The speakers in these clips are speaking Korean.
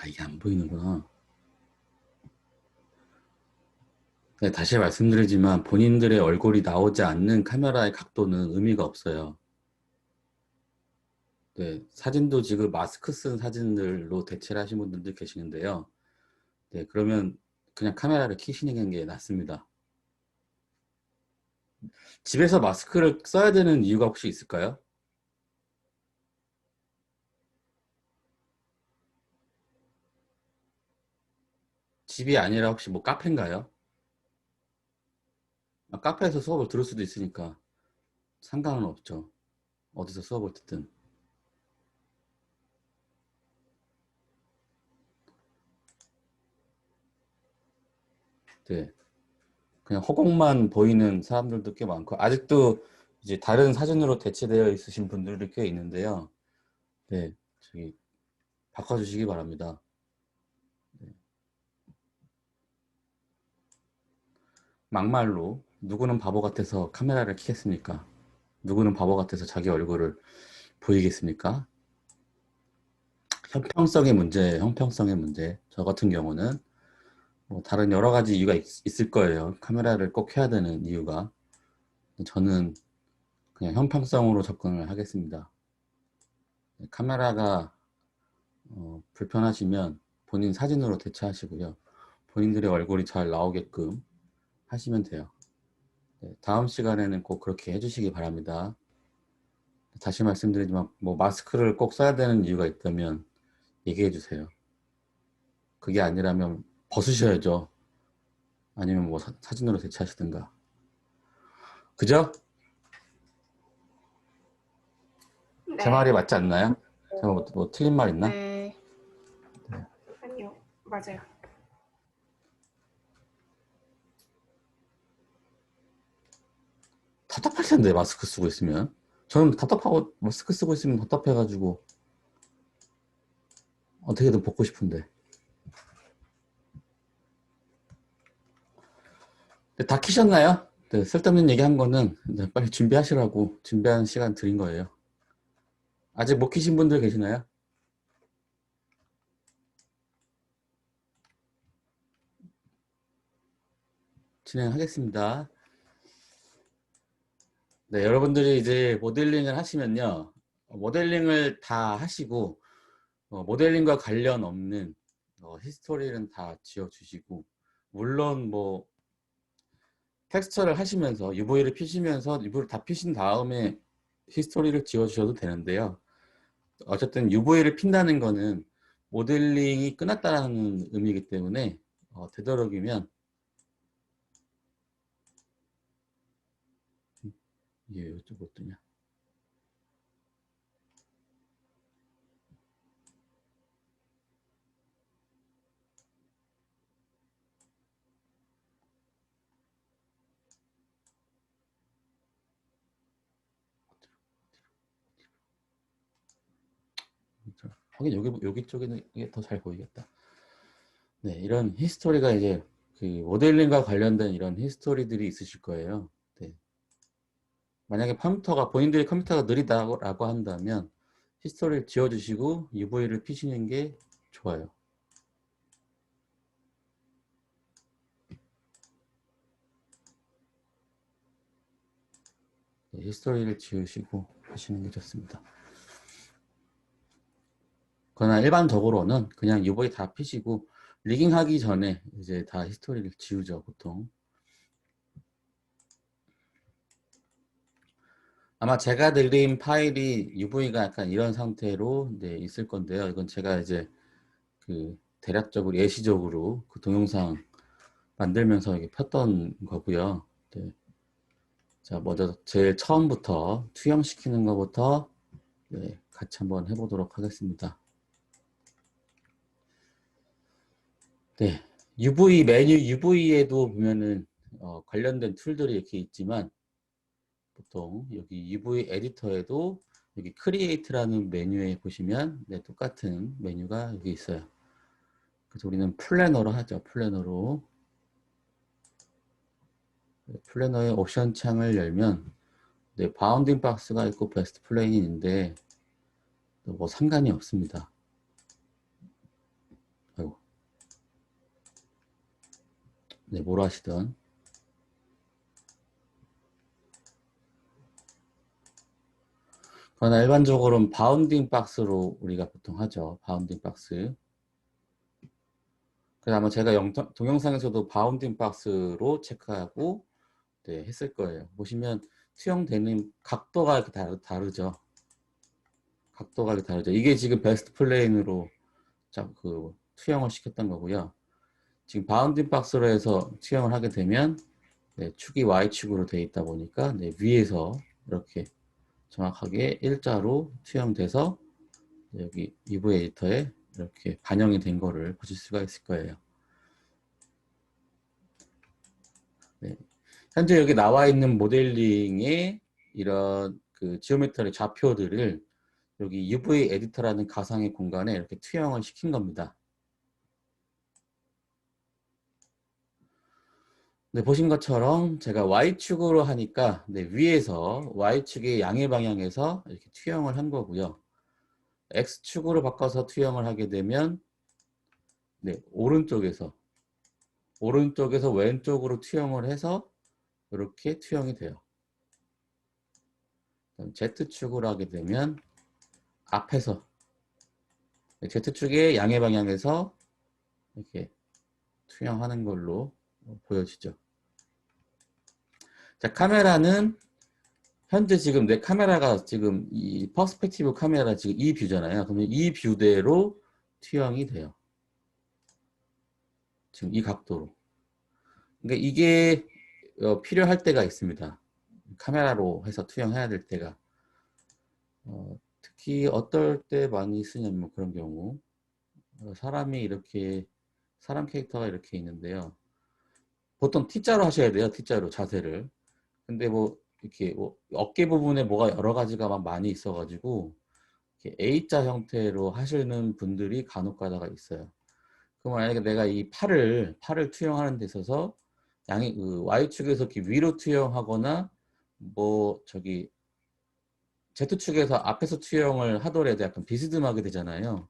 이게 안 보이는구나. 네, 다시 말씀드리지만 본인들의 얼굴이 나오지 않는 카메라의 각도는 의미가 없어요. 네, 사진도 지금 마스크 쓴 사진들로 대체를 하신 분들도 계시는데요. 네, 그러면 그냥 카메라를 켜시는 게 낫습니다. 집에서 마스크를 써야 되는 이유가 혹시 있을까요? 집이 아니라 혹시 뭐 카페인가요? 아, 카페에서 수업을 들을 수도 있으니까 상관은 없죠. 어디서 수업을 듣든. 네. 그냥 허공만 보이는 사람들도 꽤 많고, 아직도 이제 다른 사진으로 대체되어 있으신 분들도 꽤 있는데요. 네. 저기, 바꿔주시기 바랍니다. 막말로, 누구는 바보 같아서 카메라를 켜겠습니까? 누구는 바보 같아서 자기 얼굴을 보이겠습니까? 형평성의 문제, 형평성의 문제. 저 같은 경우는 뭐 다른 여러 가지 이유가 있을 거예요. 카메라를 꼭 켜야 되는 이유가. 저는 그냥 형평성으로 접근을 하겠습니다. 카메라가 불편하시면 본인 사진으로 대체하시고요. 본인들의 얼굴이 잘 나오게끔 하시면 돼요. 네, 다음 시간에는 꼭 그렇게 해주시기 바랍니다. 다시 말씀드리지만 뭐 마스크를 꼭 써야 되는 이유가 있다면 얘기해 주세요. 그게 아니라면 벗으셔야죠. 아니면 뭐 사진으로 대체하시든가. 그죠? 제 말이 네. 맞지 않나요? 제가 뭐 틀린 말 있나? 네. 아니요. 맞아요. 답답할 텐데 마스크 쓰고 있으면. 저는 답답하고 마스크 쓰고 있으면 답답해가지고 어떻게든 벗고 싶은데. 네, 다 키셨나요? 네, 쓸데없는 얘기 한 거는 이제 빨리 준비하시라고 준비하는 시간 드린 거예요. 아직 못 키신 분들 계시나요? 진행하겠습니다. 네, 여러분들이 이제 모델링을 하시면요. 모델링을 다 하시고, 모델링과 관련 없는 히스토리는 다 지워주시고, 물론 뭐 텍스처를 하시면서 UV를 피시면서 UV를 다 피신 다음에 히스토리를 지워주셔도 되는데요. 어쨌든 UV를 핀다는 거는 모델링이 끝났다는 의미이기 때문에 되도록이면 이게 이쪽 어떠냐? 하긴 여기 쪽에는 이게 더 잘 보이겠다. 네, 이런 히스토리가 이제 그 모델링과 관련된 이런 히스토리들이 있으실 거예요. 네. 만약에 본인들의 컴퓨터가 느리다고 한다면 히스토리를 지워주시고 UV를 피시는 게 좋아요. 네, 히스토리를 지우시고 하시는 게 좋습니다. 그러나 일반적으로는 그냥 UV 다 피시고 리깅하기 전에 이제 다 히스토리를 지우죠, 보통. 아마 제가 드린 파일이 UV가 약간 이런 상태로 네, 있을 건데요. 이건 제가 이제 그 대략적으로 예시적으로 그 동영상 만들면서 이게 폈던 거고요. 네. 자, 먼저 제일 처음부터 투영시키는 것부터 네, 같이 한번 해보도록 하겠습니다. 네, UV 메뉴 UV에도 보면은 관련된 툴들이 이렇게 있지만 보통 여기 UV 에디터에도 여기 크리에이트라는 메뉴에 보시면 네, 똑같은 메뉴가 여기 있어요. 그래서 우리는 플래너로 하죠. 플래너로. 플래너의 옵션 창을 열면 네, 바운딩 박스가 있고 베스트 플레인인데 뭐 상관이 없습니다. 네, 뭐로 하시든. 그러나 일반적으로는 바운딩 박스로 우리가 보통 하죠. 바운딩 박스. 그래서 아마 제가 동영상에서도 바운딩 박스로 체크하고 네, 했을 거예요. 보시면 투영되는 각도가 이렇게 다르죠. 각도가 이렇게 다르죠. 이게 지금 베스트 플레인으로 투영을 시켰던 거고요. 지금 바운딩 박스로 해서 투영을 하게 되면 네, 축이 Y축으로 되어 있다 보니까 네, 위에서 이렇게 정확하게 일자로 투영돼서 여기 EV 에디터에 이렇게 반영이 된 거를 보실 수가 있을 거예요. 네. 현재 여기 나와 있는 모델링의 이런 그 지오메트리 좌표들을 여기 UV 에디터라는 가상의 공간에 이렇게 투영을 시킨 겁니다. 네, 보신 것처럼 제가 Y축으로 하니까 네, 위에서 Y축의 양의 방향에서 이렇게 투영을 한 거고요. X축으로 바꿔서 투영을 하게 되면 네, 오른쪽에서 왼쪽으로 투영을 해서 이렇게 투영이 돼요. Z축으로 하게 되면 앞에서 Z축의 양의 방향에서 이렇게 투영하는 걸로 보여지죠. 자, 카메라는 현재 지금 내 카메라가 지금 이 퍼스펙티브 카메라 지금 이 뷰잖아요. 그러면 이 뷰대로 투영이 돼요. 지금 이 각도로. 그러니까 이게 필요할 때가 있습니다. 카메라로 해서 투영해야 될 때가. 특히 어떨 때 많이 쓰냐면 그런 경우 사람 캐릭터가 이렇게 있는데요. 보통 T자로 하셔야 돼요. T자로 자세를. 근데 뭐 이렇게 뭐 어깨 부분에 뭐가 여러 가지가 막 많이 있어가지고 이렇게 A자 형태로 하시는 분들이 간혹 가다가 있어요. 그럼 만약에 내가 이 팔을 투영하는 데 있어서 양이 그 Y축에서 이렇게 위로 투영하거나 뭐 저기 Z축에서 앞에서 투영을 하더라도 약간 비스듬하게 되잖아요.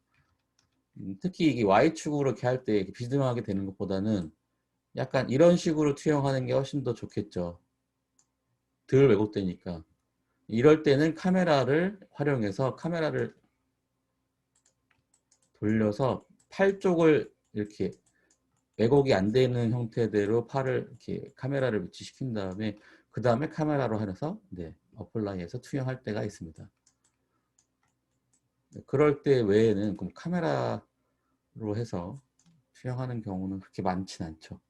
특히 이게 Y축으로 이렇게 할 때 비스듬하게 되는 것보다는 약간 이런 식으로 투영하는 게 훨씬 더 좋겠죠. 덜 왜곡되니까. 이럴 때는 카메라를 활용해서 카메라를 돌려서 팔 쪽을 이렇게 왜곡이 안 되는 형태대로 팔을 이렇게 카메라를 위치시킨 다음에 그 다음에 카메라로 해서 네, 어플라이해서 투영할 때가 있습니다. 그럴 때 외에는 그럼 카메라로 해서 투영하는 경우는 그렇게 많진 않죠.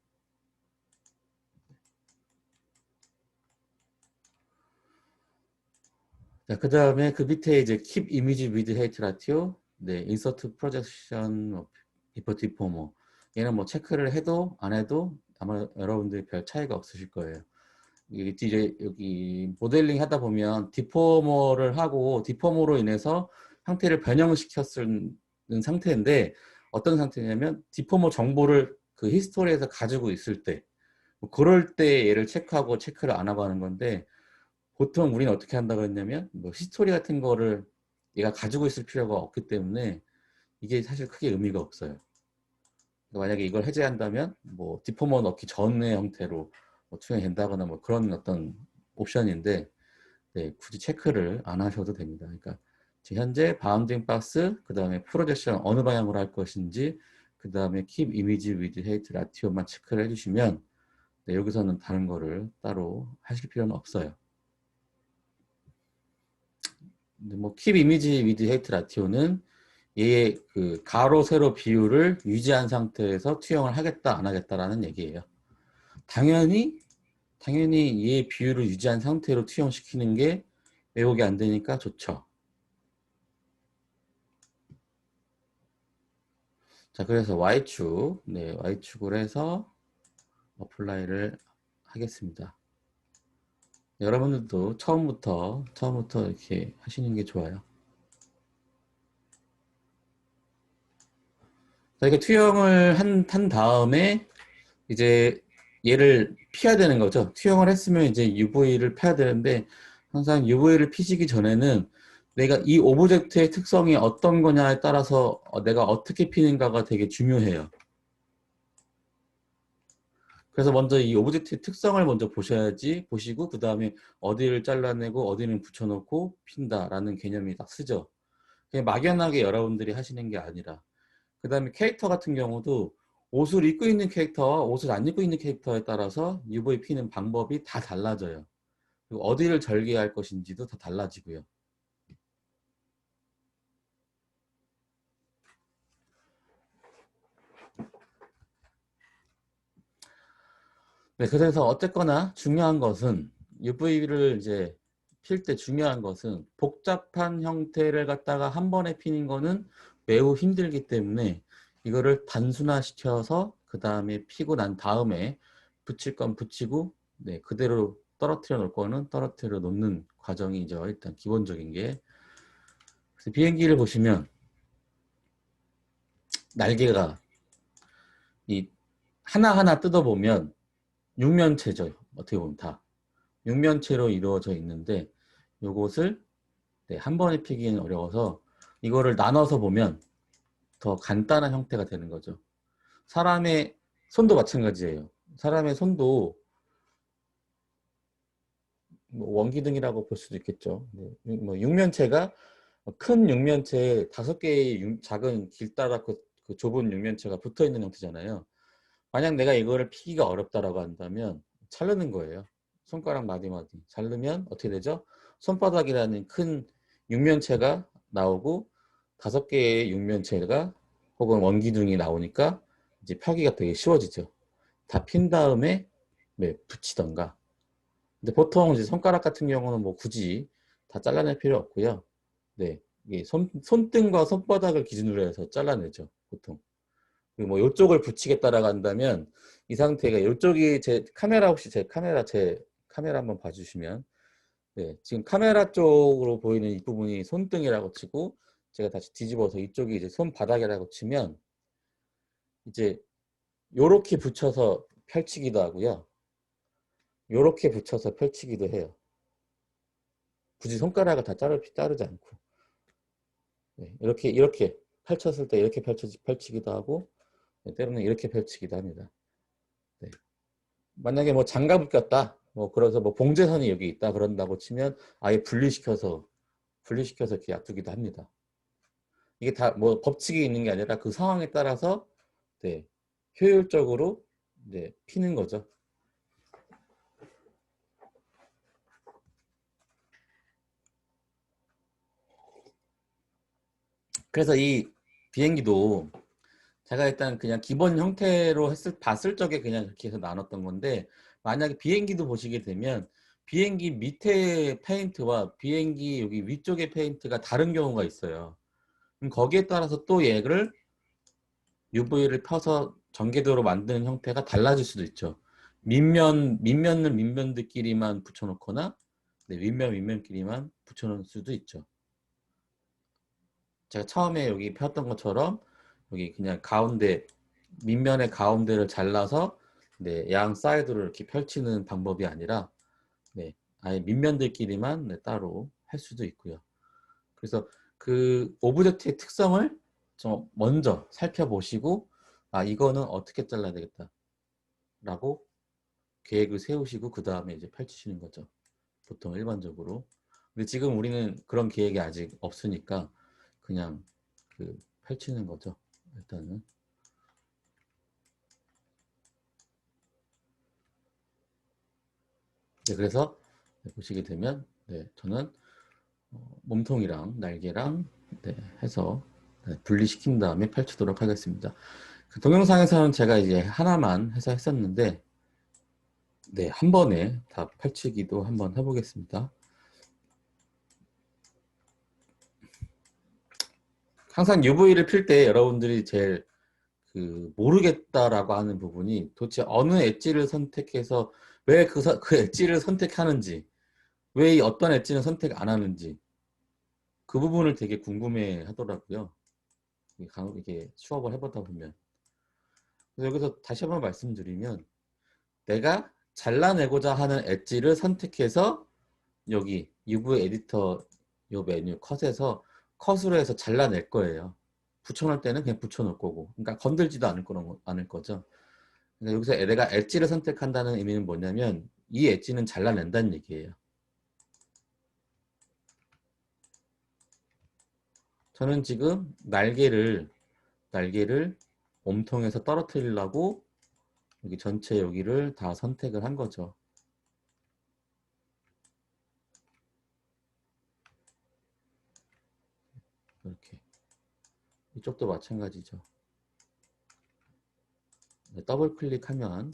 자, 그 다음에 그 밑에 이제 Keep Image with Height Ratio, 네, Insert Projection Before Deformer. 얘는 뭐 체크를 해도 안 해도 아마 여러분들이 별 차이가 없으실 거예요. 이제 여기 모델링 하다 보면 디포머를 하고 디포머로 인해서 형태를 변형시켰는 상태인데 어떤 상태냐면 디포머 정보를 그 히스토리에서 가지고 있을 때 뭐 그럴 때 얘를 체크하고 체크를 안 하고 하는 건데 보통 우리는 어떻게 한다고 했냐면 뭐 히스토리 같은 거를 얘가 가지고 있을 필요가 없기 때문에 이게 사실 크게 의미가 없어요. 만약에 이걸 해제한다면 뭐 디포머 넣기 전의 형태로 뭐 투영된다거나 뭐 그런 어떤 옵션인데 네, 굳이 체크를 안 하셔도 됩니다. 그러니까 지금 현재 바운딩 박스, 그 다음에 프로젝션 어느 방향으로 할 것인지, 그 다음에 keep image with height ratio만 체크를 해주시면 네, 여기서는 다른 거를 따로 하실 필요는 없어요. 근데 뭐 keep image with height ratio는 얘의 그 가로 세로 비율을 유지한 상태에서 투영을 하겠다 안 하겠다라는 얘기예요. 당연히 얘의 비율을 유지한 상태로 투영시키는 게 왜곡이 안 되니까 좋죠. 자, 그래서 Y축, 네, Y축으로 해서 어플라이를 하겠습니다. 여러분들도 처음부터 이렇게 하시는 게 좋아요. 자, 이렇게 투영을 한 다음에 이제 얘를 피해야 되는 거죠. 투영을 했으면 이제 UV를 피해야 되는데 항상 UV를 피시기 전에는 내가 이 오브젝트의 특성이 어떤 거냐에 따라서 내가 어떻게 피는가가 되게 중요해요. 그래서 먼저 이 오브젝트의 특성을 먼저 보셔야지 보시고 그 다음에 어디를 잘라내고 어디는 붙여놓고 핀다라는 개념이 딱 쓰죠. 그냥 막연하게 여러분들이 하시는 게 아니라 그 다음에 캐릭터 같은 경우도 옷을 입고 있는 캐릭터와 옷을 안 입고 있는 캐릭터에 따라서 UV 피는 방법이 다 달라져요. 그리고 어디를 절개할 것인지도 다 달라지고요. 네, 그래서 어쨌거나 중요한 것은 UV를 이제 필 때 중요한 것은 복잡한 형태를 갖다가 한 번에 피는 거는 매우 힘들기 때문에 이거를 단순화시켜서 그 다음에 피고 난 다음에 붙일 건 붙이고 네, 그대로 떨어뜨려 놓을 거는 떨어뜨려 놓는 과정이죠. 일단 기본적인 게. 그래서 비행기를 보시면 날개가 이 하나하나 뜯어보면 육면체죠. 어떻게 보면 다. 육면체로 이루어져 있는데 요것을 네, 한 번에 피기는 어려워서 이거를 나눠서 보면 더 간단한 형태가 되는 거죠. 사람의 손도 마찬가지예요. 사람의 손도 뭐 원기둥이라고 볼 수도 있겠죠. 뭐 육면체가 큰 육면체에 5개의 작은 길다랗고 그 좁은 육면체가 붙어 있는 형태잖아요. 만약 내가 이거를 피기가 어렵다라고 한다면 자르는 거예요. 손가락 마디마디 자르면 어떻게 되죠? 손바닥이라는 큰 육면체가 나오고 5개의 육면체가 혹은 원기둥이 나오니까 이제 펴기가 되게 쉬워지죠. 다 핀 다음에 네, 붙이던가. 근데 보통 이제 손가락 같은 경우는 뭐 굳이 다 잘라낼 필요 없고요. 네, 이게 손등과 손바닥을 기준으로 해서 잘라내죠, 보통. 그리고 뭐 이쪽을 붙이겠다라고 한다면 이 상태가 이쪽이 제 카메라 혹시 제 카메라 한번 봐주시면 네, 지금 카메라 쪽으로 보이는 이 부분이 손등이라고 치고 제가 다시 뒤집어서 이쪽이 이제 손바닥이라고 치면 이제 요렇게 붙여서 펼치기도 하고요. 요렇게 붙여서 펼치기도 해요. 굳이 손가락을 다 자르지 않고 네, 이렇게 펼쳤을 때 이렇게 펼치기도 하고 네, 때로는 이렇게 펼치기도 합니다. 네. 만약에 뭐 장갑을 꼈다 뭐 그래서 뭐 봉제선이 여기 있다 그런다고 치면 아예 분리시켜서 이렇게 놔두기도 합니다. 이게 다 뭐 법칙이 있는 게 아니라 그 상황에 따라서 네, 효율적으로 네, 피는 거죠. 그래서 이 비행기도 제가 일단 그냥 기본 형태로 봤을 적에 그냥 그렇게 해서 나눴던 건데 만약에 비행기도 보시게 되면 비행기 밑에 페인트와 비행기 여기 위쪽의 페인트가 다른 경우가 있어요. 그럼 거기에 따라서 또 얘를 UV를 펴서 전개도로 만드는 형태가 달라질 수도 있죠. 밑면을 밑면들끼리만 붙여놓거나 네, 윗면끼리만 붙여놓을 수도 있죠. 제가 처음에 여기 폈던 것처럼 여기 그냥 가운데 밑면의 가운데를 잘라서 네, 양 사이드로 이렇게 펼치는 방법이 아니라 네, 아예 밑면들끼리만 네, 따로 할 수도 있고요. 그래서 그 오브젝트의 특성을 좀 먼저 살펴보시고 아 이거는 어떻게 잘라야 되겠다 라고 계획을 세우시고 그 다음에 이제 펼치시는 거죠. 보통 일반적으로. 근데 지금 우리는 그런 계획이 아직 없으니까 그냥 그 펼치는 거죠. 일단은. 네, 그래서 보시게 되면 네, 저는 몸통이랑 날개랑 네, 해서 네, 분리시킨 다음에 펼치도록 하겠습니다. 그 동영상에서는 제가 이제 하나만 해서 했었는데 네, 한 번에 다 펼치기도 한번 해보겠습니다. 항상 UV를 필 때 여러분들이 제일 그 모르겠다라고 하는 부분이 도대체 어느 엣지를 선택해서 왜 그 엣지를 선택하는지 왜 이 어떤 엣지는 선택 안 하는지 그 부분을 되게 궁금해 하더라고요. 이게 수업을 해보다 보면. 그래서 여기서 다시 한번 말씀드리면 내가 잘라내고자 하는 엣지를 선택해서 여기 UV 에디터 요 메뉴 컷에서 컷으로 해서 잘라낼 거예요. 붙여놓을 때는 그냥 붙여놓을 거고 그러니까 건들지도 않을 거죠. 그러니까 여기서 내가 엣지를 선택한다는 의미는 뭐냐면 이 엣지는 잘라낸다는 얘기예요. 저는 지금 날개를 몸통에서 떨어뜨리려고 여기 전체 여기를 다 선택을 한 거죠. 이렇게. 이쪽도 마찬가지죠. 더블 클릭하면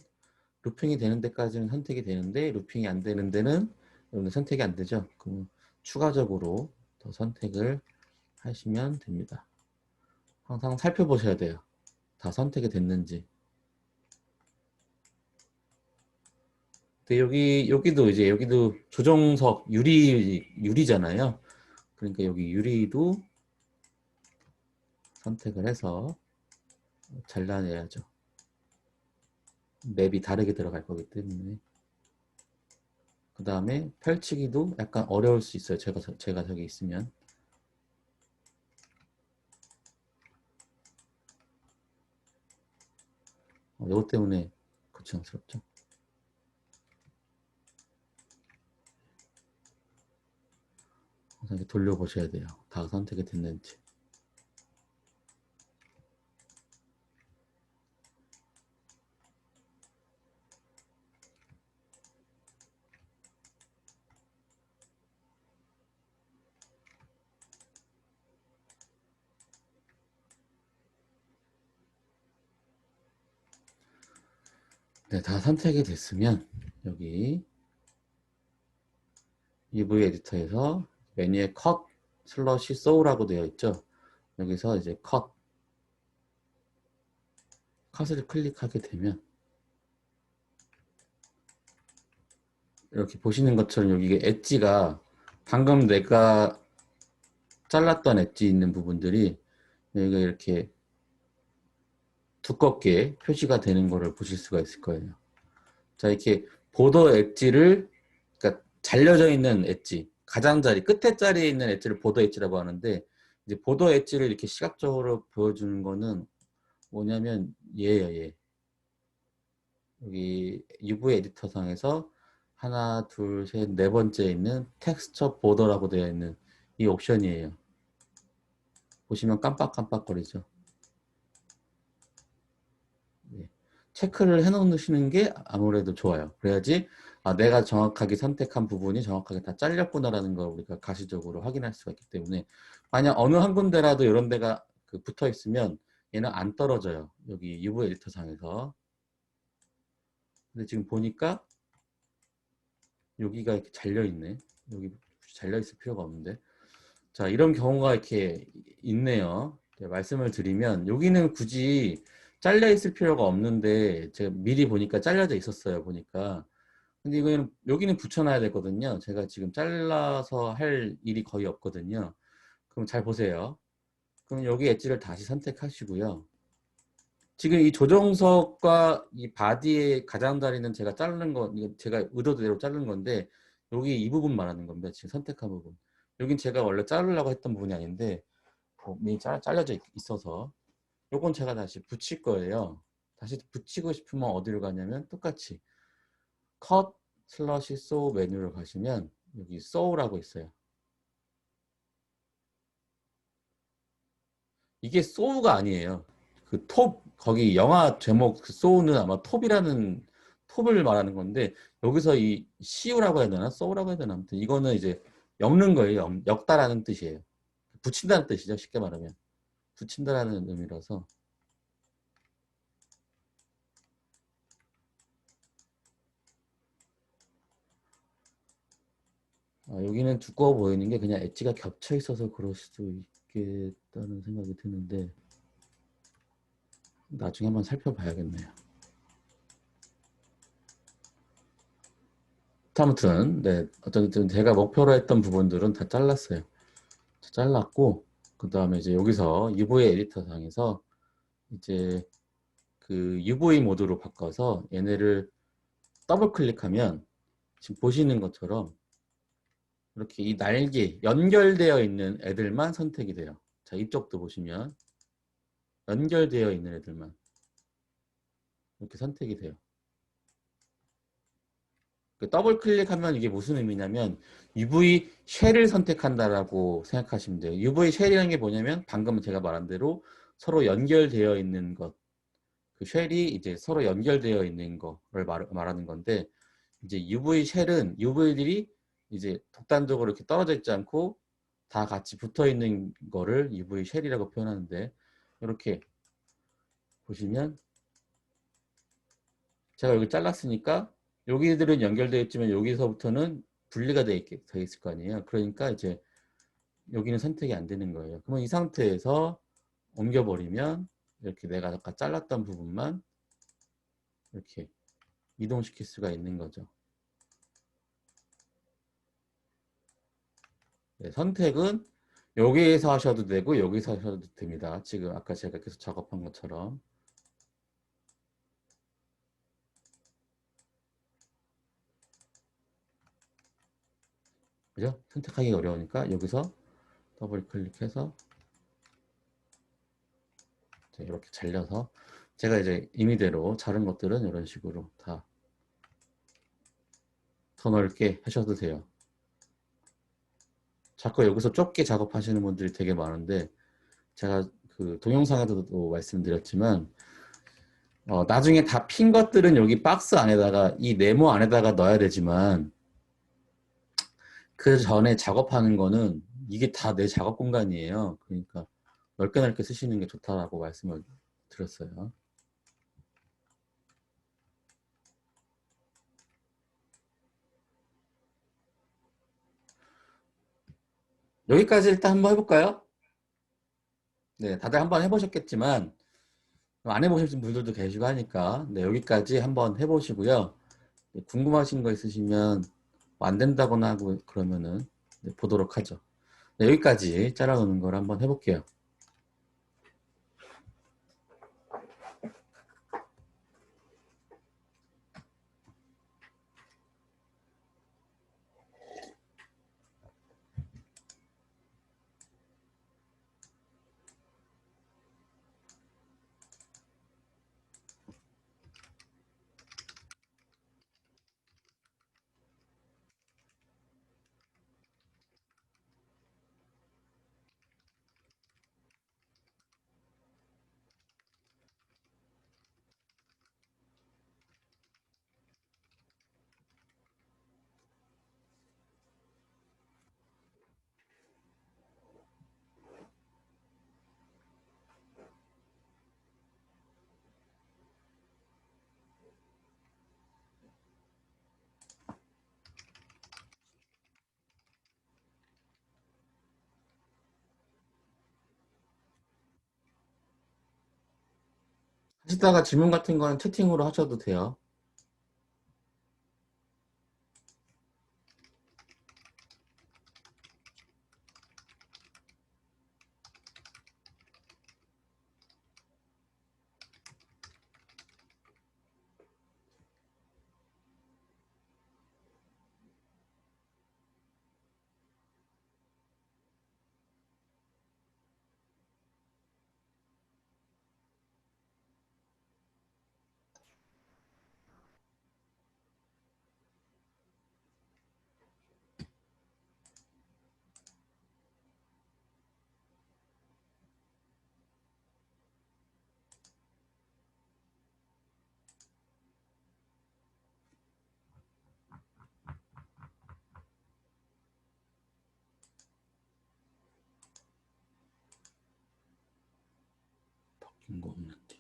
루핑이 되는 데까지는 선택이 되는데 루핑이 안 되는 데는 여러분들 선택이 안 되죠. 그럼 추가적으로 더 선택을 하시면 됩니다. 항상 살펴보셔야 돼요. 다 선택이 됐는지. 근데 여기도 조정석 유리잖아요. 그러니까 여기 유리도 선택을 해서 잘라내야죠. 맵이 다르게 들어갈 거기 때문에. 그 다음에 펼치기도 약간 어려울 수 있어요. 제가 저기 있으면. 이것 때문에 걱정스럽죠. 항상 이렇게 돌려보셔야 돼요. 다 선택이 됐는지. 네, 다 선택이 됐으면 여기 EV 에디터에서 메뉴에 컷 슬러시 소우라고 되어 있죠. 여기서 이제 컷을 클릭하게 되면 이렇게 보시는 것처럼 여기 엣지가 방금 내가 잘랐던 엣지 있는 부분들이 여기가 이렇게 두껍게 표시가 되는 것을 보실 수가 있을 거예요. 자, 이렇게 보더 엣지를, 그러니까 잘려져 있는 엣지, 가장자리, 끝에 자리에 있는 엣지를 보더 엣지라고 하는데, 이제 보더 엣지를 이렇게 시각적으로 보여주는 거는 뭐냐면 얘예요, 얘. 여기 UV 에디터 상에서 하나, 둘, 셋, 네 번째 있는 텍스처 보더라고 되어 있는 이 옵션이에요. 보시면 깜빡깜빡거리죠. 네. 체크를 해놓으시는 게 아무래도 좋아요. 그래야지 내가 정확하게 선택한 부분이 정확하게 다 잘렸구나라는 걸 우리가 가시적으로 확인할 수가 있기 때문에 만약 어느 한 군데라도 이런 데가 붙어 있으면 얘는 안 떨어져요. 여기 UV 에디터 상에서. 근데 지금 보니까 여기가 이렇게 잘려 있네. 여기 잘려 있을 필요가 없는데. 자, 이런 경우가 이렇게 있네요. 말씀을 드리면 여기는 굳이 잘려 있을 필요가 없는데 제가 미리 보니까 잘려져 있었어요. 보니까. 근데 이거는 여기는 붙여놔야 되거든요. 제가 지금 잘라서 할 일이 거의 없거든요. 그럼 잘 보세요. 그럼 여기 엣지를 다시 선택하시고요. 지금 이 조정석과 이 바디의 가장자리는 제가 자른 거, 이거 제가 의도대로 자른 건데 여기 이 부분 말하는 겁니다. 지금 선택한 부분. 여긴 제가 원래 자르려고 했던 부분이 아닌데 이미 잘려져 있어서 요건 제가 다시 붙일 거예요. 다시 붙이고 싶으면 어디로 가냐면 똑같이 컷 슬러시 소우 메뉴를 가시면 여기 소우라고 있어요. 이게 소우가 아니에요. 그 거기 영화 제목 그 소우는 아마 톱을 말하는 건데 여기서 이 시우라고 해야 되나 소우라고 해야 되나 아무튼 이거는 이제 엮는 거예요. 엮다라는 뜻이에요. 붙인다는 뜻이죠. 쉽게 말하면 붙인다라는 의미라서 여기는 두꺼워 보이는 게 그냥 엣지가 겹쳐 있어서 그럴 수도 있겠다는 생각이 드는데 나중에 한번 살펴봐야겠네요. 아무튼 네 어쨌든 제가 목표로 했던 부분들은 다 잘랐어요. 잘랐고 그 다음에 이제 여기서 UV 에디터 상에서 이제 그 UV 모드로 바꿔서 얘네를 더블 클릭하면 지금 보시는 것처럼 이렇게 이 날개 연결되어 있는 애들만 선택이 돼요. 자, 이쪽도 보시면 연결되어 있는 애들만. 이렇게 선택이 돼요. 더블 클릭하면 이게 무슨 의미냐면 UV 쉘을 선택한다라고 생각하시면 돼요. UV 쉘이라는 게 뭐냐면 방금 제가 말한 대로 서로 연결되어 있는 것. 그 쉘이 이제 서로 연결되어 있는 거를 말하는 건데 이제 UV 쉘은 UV들이 이제 독단적으로 이렇게 떨어져 있지 않고 다 같이 붙어 있는 거를 UV 쉘이라고 표현하는데 이렇게 보시면 제가 여기 잘랐으니까 여기들은 연결되어 있지만 여기서부터는 분리가 돼 있을 거 아니에요. 그러니까 이제 여기는 선택이 안 되는 거예요. 그러면 이 상태에서 옮겨버리면 이렇게 내가 아까 잘랐던 부분만 이렇게 이동시킬 수가 있는 거죠. 네, 선택은 여기에서 하셔도 되고 여기서 하셔도 됩니다. 지금 아까 제가 계속 작업한 것처럼. 그죠? 선택하기 어려우니까 여기서 더블 클릭해서 이렇게 잘려서 제가 이제 임의대로 자른 것들은 이런 식으로 다 더 넓게 하셔도 돼요. 자꾸 여기서 좁게 작업하시는 분들이 되게 많은데 제가 그 동영상에서도 말씀드렸지만 나중에 다 핀 것들은 여기 박스 안에다가 이 네모 안에다가 넣어야 되지만 그 전에 작업하는 거는 이게 다 내 작업 공간이에요. 그러니까 넓게 넓게 쓰시는 게 좋다라고 말씀을 드렸어요. 여기까지 일단 한번 해볼까요? 네, 다들 한번 해보셨겠지만 안 해보신 분들도 계시고 하니까 네, 여기까지 한번 해보시고요. 네, 궁금하신 거 있으시면 뭐안 된다거나 하고 그러면은 네, 보도록 하죠. 네, 여기까지 잘라놓는 걸 한번 해볼게요. 하시다가 질문 같은 거는 채팅으로 하셔도 돼요. 바뀐 거 없는데.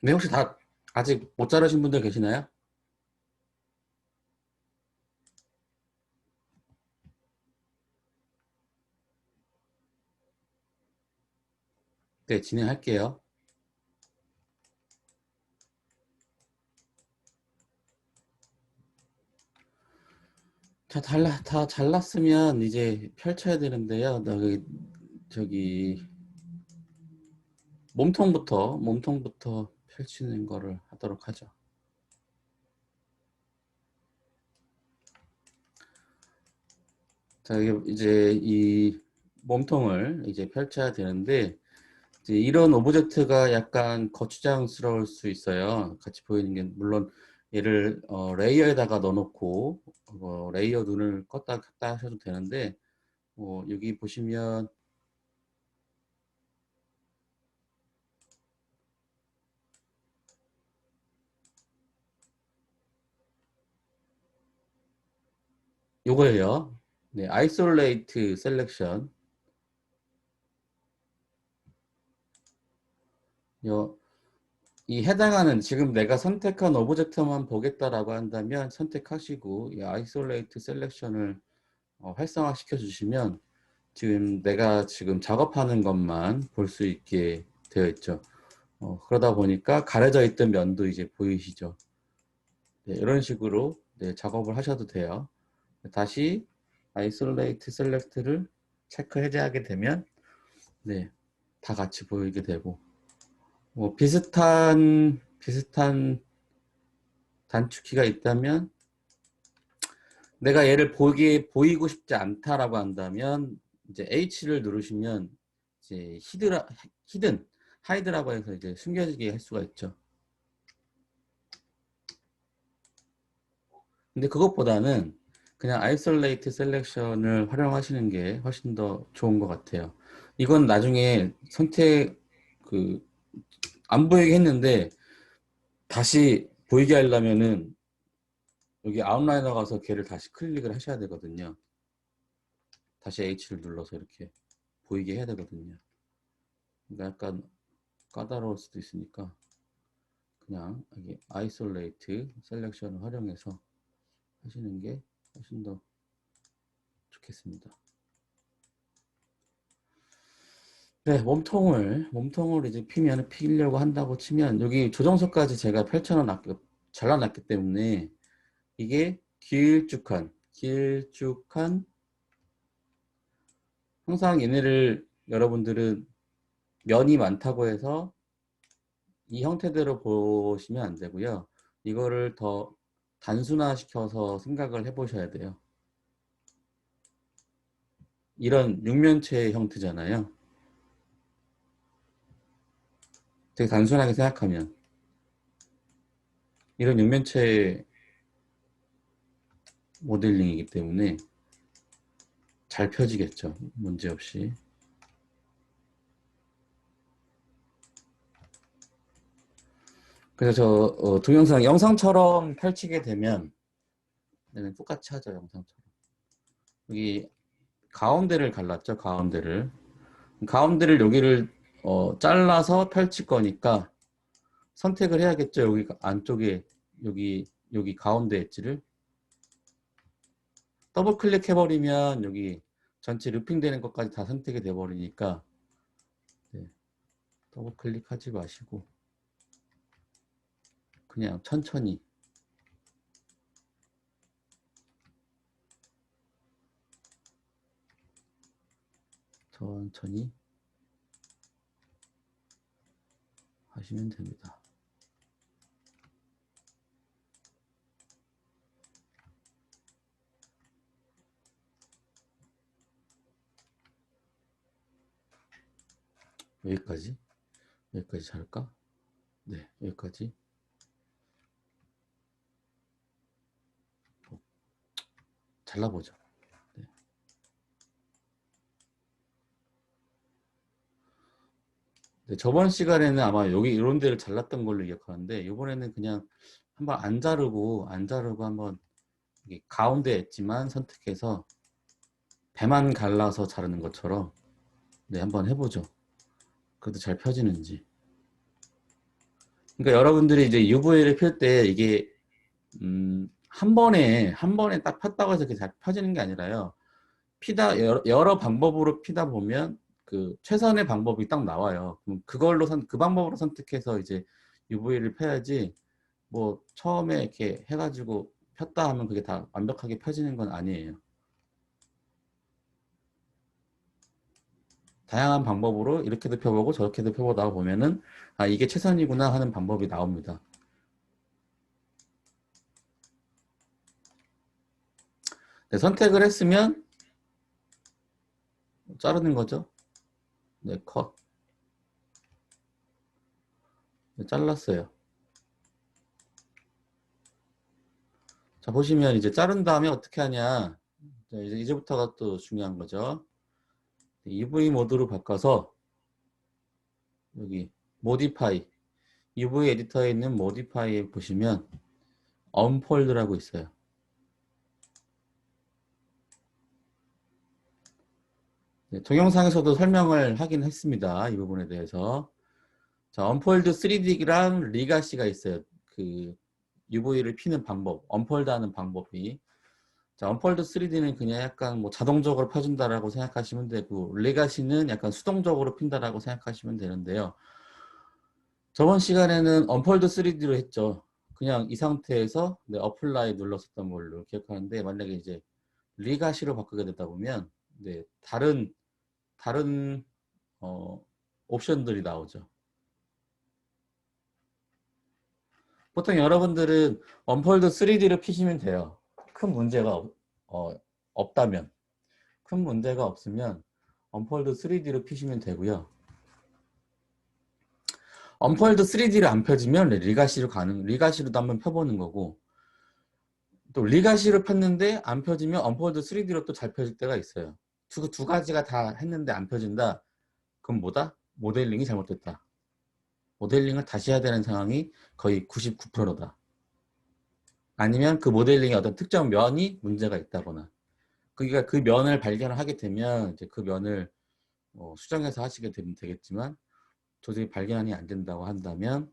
근데 혹시 다 아직 못 자르신 분들 계시나요? 네, 진행할게요. 다 잘랐으면 이제 펼쳐야 되는데요. 저기, 몸통부터 펼치는 거를 하도록 하죠. 자, 이제 이 몸통을 이제 펼쳐야 되는데, 이제 이런 오브젝트가 약간 거추장스러울 수 있어요. 같이 보이는 게, 물론 얘를 레이어에다가 넣어놓고, 레이어 눈을 껐다 켰다 하셔도 되는데, 여기 보시면, 요거예요. 네, isolate selection. 이 해당하는 지금 내가 선택한 오브젝트만 보겠다라고 한다면 선택하시고 이 isolate selection을 활성화시켜 주시면 지금 내가 지금 작업하는 것만 볼 수 있게 되어 있죠. 그러다 보니까 가려져 있던 면도 이제 보이시죠. 네, 이런 식으로 네, 작업을 하셔도 돼요. 다시 isolate select를 체크 해제하게 되면 네, 다 같이 보이게 되고 비슷한 단축키가 있다면 내가 얘를 보이고 싶지 않다라고 한다면 이제 H를 누르시면 이제 히든 하이드라고 해서 이제 숨겨지게 할 수가 있죠. 근데 그것보다는 그냥 isolate selection을 활용하시는 게 훨씬 더 좋은 것 같아요. 이건 나중에 선택 안 보이게 했는데 다시 보이게 하려면은 여기 아웃라이너 가서 걔를 다시 클릭을 하셔야 되거든요. 다시 H를 눌러서 이렇게 보이게 해야 되거든요. 그러니까 약간 까다로울 수도 있으니까 그냥 여기 isolate 셀렉션을 활용해서 하시는 게 훨씬 더 좋겠습니다. 네, 몸통을 이제 피려고 한다고 치면 여기 조정석까지 제가 잘라놨기 때문에 이게 길쭉한 항상 얘네를 여러분들은 면이 많다고 해서 이 형태대로 보시면 안 되고요. 이거를 더 단순화시켜서 생각을 해보셔야 돼요. 이런 육면체 형태잖아요. 되게 단순하게 생각하면 이런 육면체 모델링이기 때문에 잘 펴지겠죠. 문제없이. 그래서 동영상 영상처럼 펼치게 되면 네, 똑같이 하죠. 영상처럼. 여기 가운데를 갈랐죠. 가운데를 여기를 잘라서 펼칠 거니까 선택을 해야겠죠. 여기 안쪽에 여기 가운데 엣지를 더블 클릭해 버리면 여기 전체 루핑 되는 것까지 다 선택이 돼 버리니까 네, 더블 클릭하지 마시고 그냥 천천히 하시면 됩니다. 여기까지 잘까? 네, 여기까지 잘라보죠. 네. 네, 저번 시간에는 아마 여기 이런 데를 잘랐던 걸로 기억하는데 이번에는 그냥 한번 안 자르고 한번 가운데 엣지만 선택해서 배만 갈라서 자르는 것처럼 네, 한번 해보죠. 그래도 잘 펴지는지. 그러니까 여러분들이 이제 UV를 필 때 이게 한 번에 딱 폈다고 해서 이렇게 잘 펴지는 게 아니라요. 피다 여러 방법으로 피다 보면 그 최선의 방법이 딱 나와요. 그럼 그 방법으로 선택해서 이제 UV를 펴야지 뭐 처음에 이렇게 해가지고 폈다 하면 그게 다 완벽하게 펴지는 건 아니에요. 다양한 방법으로 이렇게도 펴보고 저렇게도 펴보다 보면은 아 이게 최선이구나 하는 방법이 나옵니다. 네, 선택을 했으면 자르는 거죠. 네, 컷. 네, 잘랐어요. 자, 보시면 이제 자른 다음에 어떻게 하냐. 자, 이제부터가 또 중요한 거죠. UV 모드로 바꿔서 여기 모디파이, UV 에디터에 있는 모디파이에 보시면 언폴드라고 있어요. 네, 동영상에서도 설명을 하긴 했습니다. 이 부분에 대해서. 자, 언폴드 3D랑 리가시가 있어요. 그 UV를 피는 방법, 언폴드 하는 방법이. 자, 언폴드 3D는 그냥 약간 뭐 자동적으로 펴준다라고 생각하시면 되고, 리가시는 약간 수동적으로 핀다라고 생각하시면 되는데요. 저번 시간에는 언폴드 3D로 했죠. 그냥 이 상태에서 네, 어플라이 눌렀었던 걸로 기억하는데, 만약에 이제 리가시로 바꾸게 되다 보면, 네, 다른 옵션들이 나오죠. 보통 여러분들은 언폴드 3D를 피시면 돼요. 큰 문제가 없다면. 큰 문제가 없으면 언폴드 3D로 피시면 되고요. 언폴드 3D를 안 펴지면 리가시로도 한번 펴보는 거고, 또 리가시로 폈는데 안 펴지면 언폴드 3D로 또 잘 펴질 때가 있어요. 두 가지가 다 했는데 안 펴진다? 그럼 뭐다? 모델링이 잘못됐다. 모델링을 다시 해야 되는 상황이 거의 99%다. 아니면 그 모델링의 어떤 특정 면이 문제가 있다거나. 그러니까 그 면을 발견을 하게 되면 이제 그 면을 수정해서 하시게 되면 되겠지만 도저히 발견이 안 된다고 한다면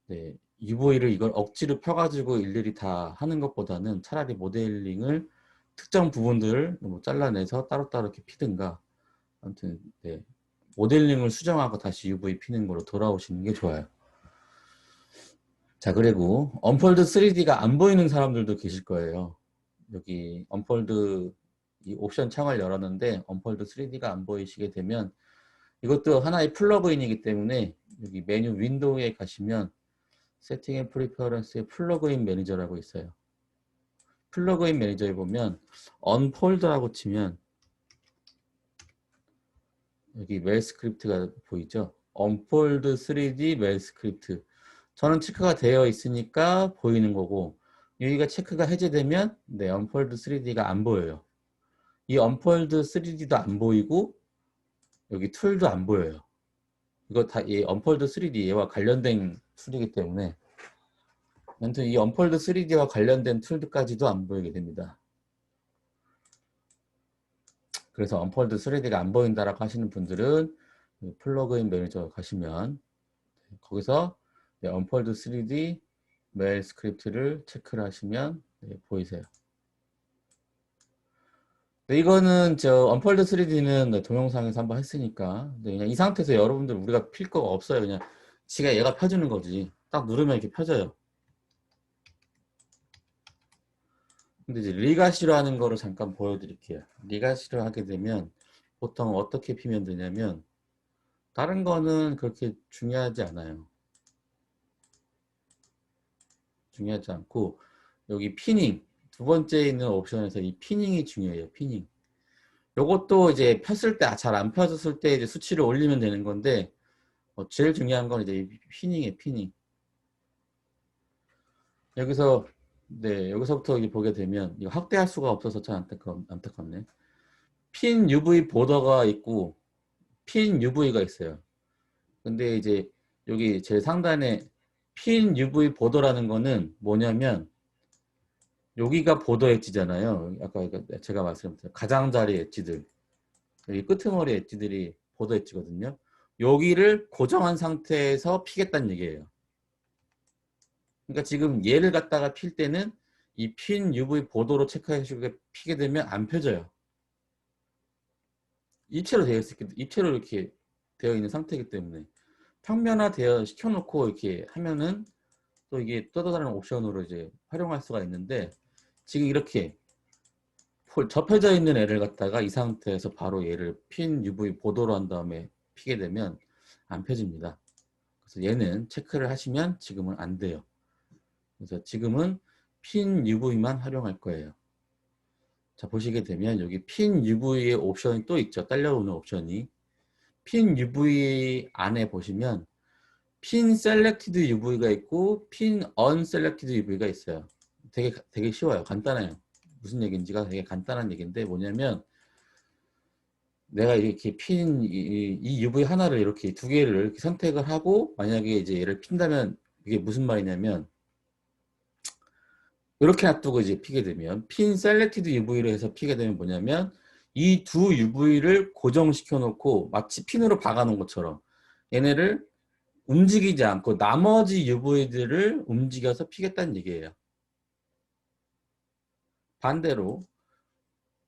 네, UV를 이걸 억지로 펴가지고 일일이 다 하는 것보다는 차라리 모델링을 특정 부분들을 뭐 잘라내서 따로따로 이렇게 피든가 아무튼 네, 모델링을 수정하고 다시 UV 피는 걸로 돌아오시는 게 좋아요. 자, 그리고 언폴드 3D가 안 보이는 사람들도 계실 거예요. 여기 언폴드 이 옵션 창을 열었는데 언폴드 3D가 안 보이시게 되면 이것도 하나의 플러그인이기 때문에 여기 메뉴 윈도우에 가시면 세팅 앤 프리퍼런스의 플러그인 매니저라고 있어요. 플러그인 매니저에 보면 언폴드라고 치면 여기 메일 스크립트가 보이죠? 언폴드 3D 메일 스크립트. 저는 체크가 되어 있으니까 보이는 거고 여기가 체크가 해제되면 네, 언폴드 3D가 안 보여요. 이 언폴드 3D도 안 보이고 여기 툴도 안 보여요. 이거 다 이 언폴드 3D 얘와 관련된 툴이기 때문에 아무튼 이 언폴드 3D와 관련된 툴까지도 안 보이게 됩니다. 그래서 언폴드 3D가 안 보인다라고 하시는 분들은 플러그인 매니저 가시면 거기서 언폴드 3D 메일 스크립트를 체크를 하시면 보이세요. 이거는 저 언폴드 3D는 동영상에서 한번 했으니까 그냥 이 상태에서 여러분들 우리가 필 거가 없어요. 그냥 지가 얘가 펴주는 거지. 딱 누르면 이렇게 펴져요. 근데 이제 리가시로 하는 거를 잠깐 보여드릴게요. 리가시로 하게 되면 보통 어떻게 피면 되냐면 다른 거는 그렇게 중요하지 않아요. 중요하지 않고 여기 피닝 두 번째 있는 옵션에서 이 피닝이 중요해요. 피닝. 요것도 이제 폈을 때 잘 안 펴졌을 때 이제 수치를 올리면 되는 건데 제일 중요한 건 이제 이 피닝이에요. 피닝. 여기서 네 여기서부터 이제 보게 되면 이거 확대할 수가 없어서 참 안타깝네. 핀 UV 보더가 있고 핀 UV가 있어요. 근데 이제 여기 제일 상단에 핀 UV 보더라는 거는 뭐냐면 여기가 보더 엣지잖아요. 아까 제가 말씀드린 가장자리 엣지들 여기 끄트머리 엣지들이 보더 엣지거든요. 여기를 고정한 상태에서 피겠다는 얘기예요. 그러니까 지금 얘를 갖다가 필 때는 이 핀 UV 보도로 체크해주고 피게 되면 안 펴져요. 입체로 이렇게 되어 있는 상태이기 때문에 평면화 되어 시켜놓고 이렇게 하면은 또 이게 또 다른 옵션으로 이제 활용할 수가 있는데 지금 이렇게 접혀져 있는 애를 갖다가 이 상태에서 바로 얘를 핀 UV 보도로 한 다음에 피게 되면 안 펴집니다. 그래서 얘는 체크를 하시면 지금은 안 돼요. 그래서 지금은 핀 UV만 활용할 거예요. 자, 보시게 되면 여기 핀 UV의 옵션이 또 있죠. 딸려오는 옵션이. 핀 UV 안에 보시면 핀 셀렉티드 UV가 있고 핀 언셀렉티드 UV가 있어요. 되게 쉬워요. 간단해요. 무슨 얘기인지가 되게 간단한 얘기인데 뭐냐면 내가 이렇게 이 UV 하나를 이렇게 두 개를 이렇게 선택을 하고 만약에 이제 얘를 핀다면 이게 무슨 말이냐면 이렇게 놔두고 이제 피게 되면 핀 셀렉티드 UV로 해서 피게 되면 뭐냐면 이 두 UV를 고정시켜 놓고 마치 핀으로 박아 놓은 것처럼 얘네를 움직이지 않고 나머지 UV들을 움직여서 피겠다는 얘기예요. 반대로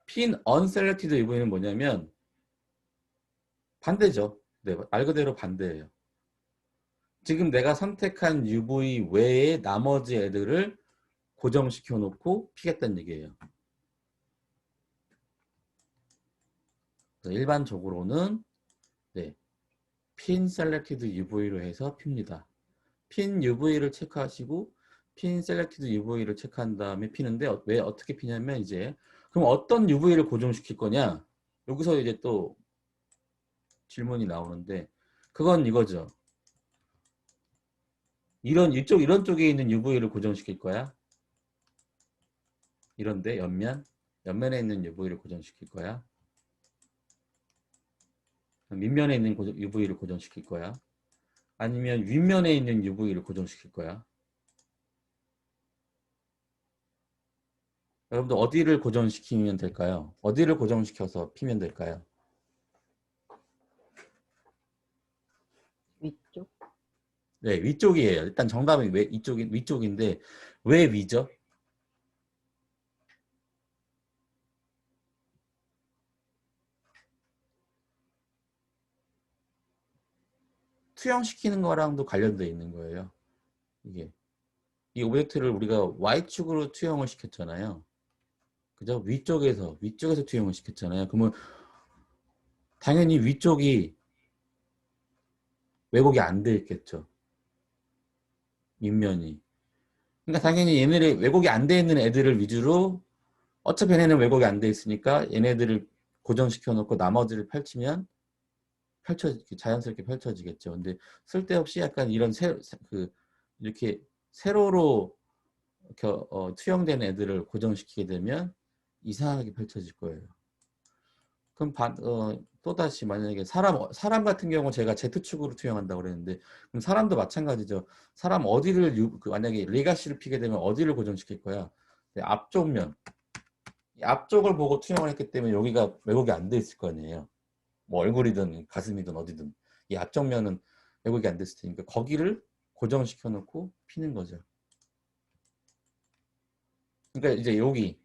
핀 언셀렉티드 UV는 뭐냐면 반대죠. 네, 말 그대로 반대예요. 지금 내가 선택한 UV 외에 나머지 애들을 고정시켜 놓고 피겠다는 얘기예요. 일반적으로는 네, 핀 셀렉티드 UV로 해서 핍니다. 핀 UV를 체크하시고 핀 셀렉티드 UV를 체크한 다음에 피는데 왜 어떻게 피냐면 이제 그럼 어떤 UV를 고정시킬 거냐? 여기서 이제 또 질문이 나오는데 그건 이거죠. 이런 쪽에 있는 UV를 고정시킬 거야? 이런데 옆면에 있는 UV를 고정시킬 거야? 밑면에 있는 UV를 고정시킬 거야? 아니면 윗면에 있는 UV를 고정시킬 거야? 여러분들 어디를 고정시키면 될까요? 어디를 고정시켜서 피면 될까요? 위쪽? 네, 위쪽이에요. 일단 정답은 왜 위쪽인데 왜 위죠? 투영시키는 거랑도 관련되어 있는 거예요. 이 오브젝트를 우리가 Y축으로 투영을 시켰잖아요. 그죠? 위쪽에서 투영을 시켰잖아요. 그러면 당연히 위쪽이 왜곡이 안 돼 있겠죠. 밑면이. 그러니까 당연히 얘네를 왜곡이 안 돼 있는 애들을 위주로 어차피 얘네는 왜곡이 안 돼 있으니까 얘네들을 고정시켜 놓고 나머지를 펼치면 자연스럽게 펼쳐지겠죠. 근데 쓸데없이 약간 이런 이렇게 세로로 투영된 애들을 고정시키게 되면 이상하게 펼쳐질 거예요. 그럼 또다시 만약에 사람 같은 경우 제가 Z축으로 투영한다고 그랬는데 그럼 사람도 마찬가지죠. 사람 어디를 만약에 레가시를 피게 되면 어디를 고정시킬 거야? 네, 앞쪽면. 앞쪽을 보고 투영을 했기 때문에 여기가 왜곡이 안 돼 있을 거 아니에요. 뭐 얼굴이든 가슴이든 어디든 이 앞쪽면은 왜곡이 안 됐을 테니까 거기를 고정시켜 놓고 피는 거죠. 그러니까 이제 여기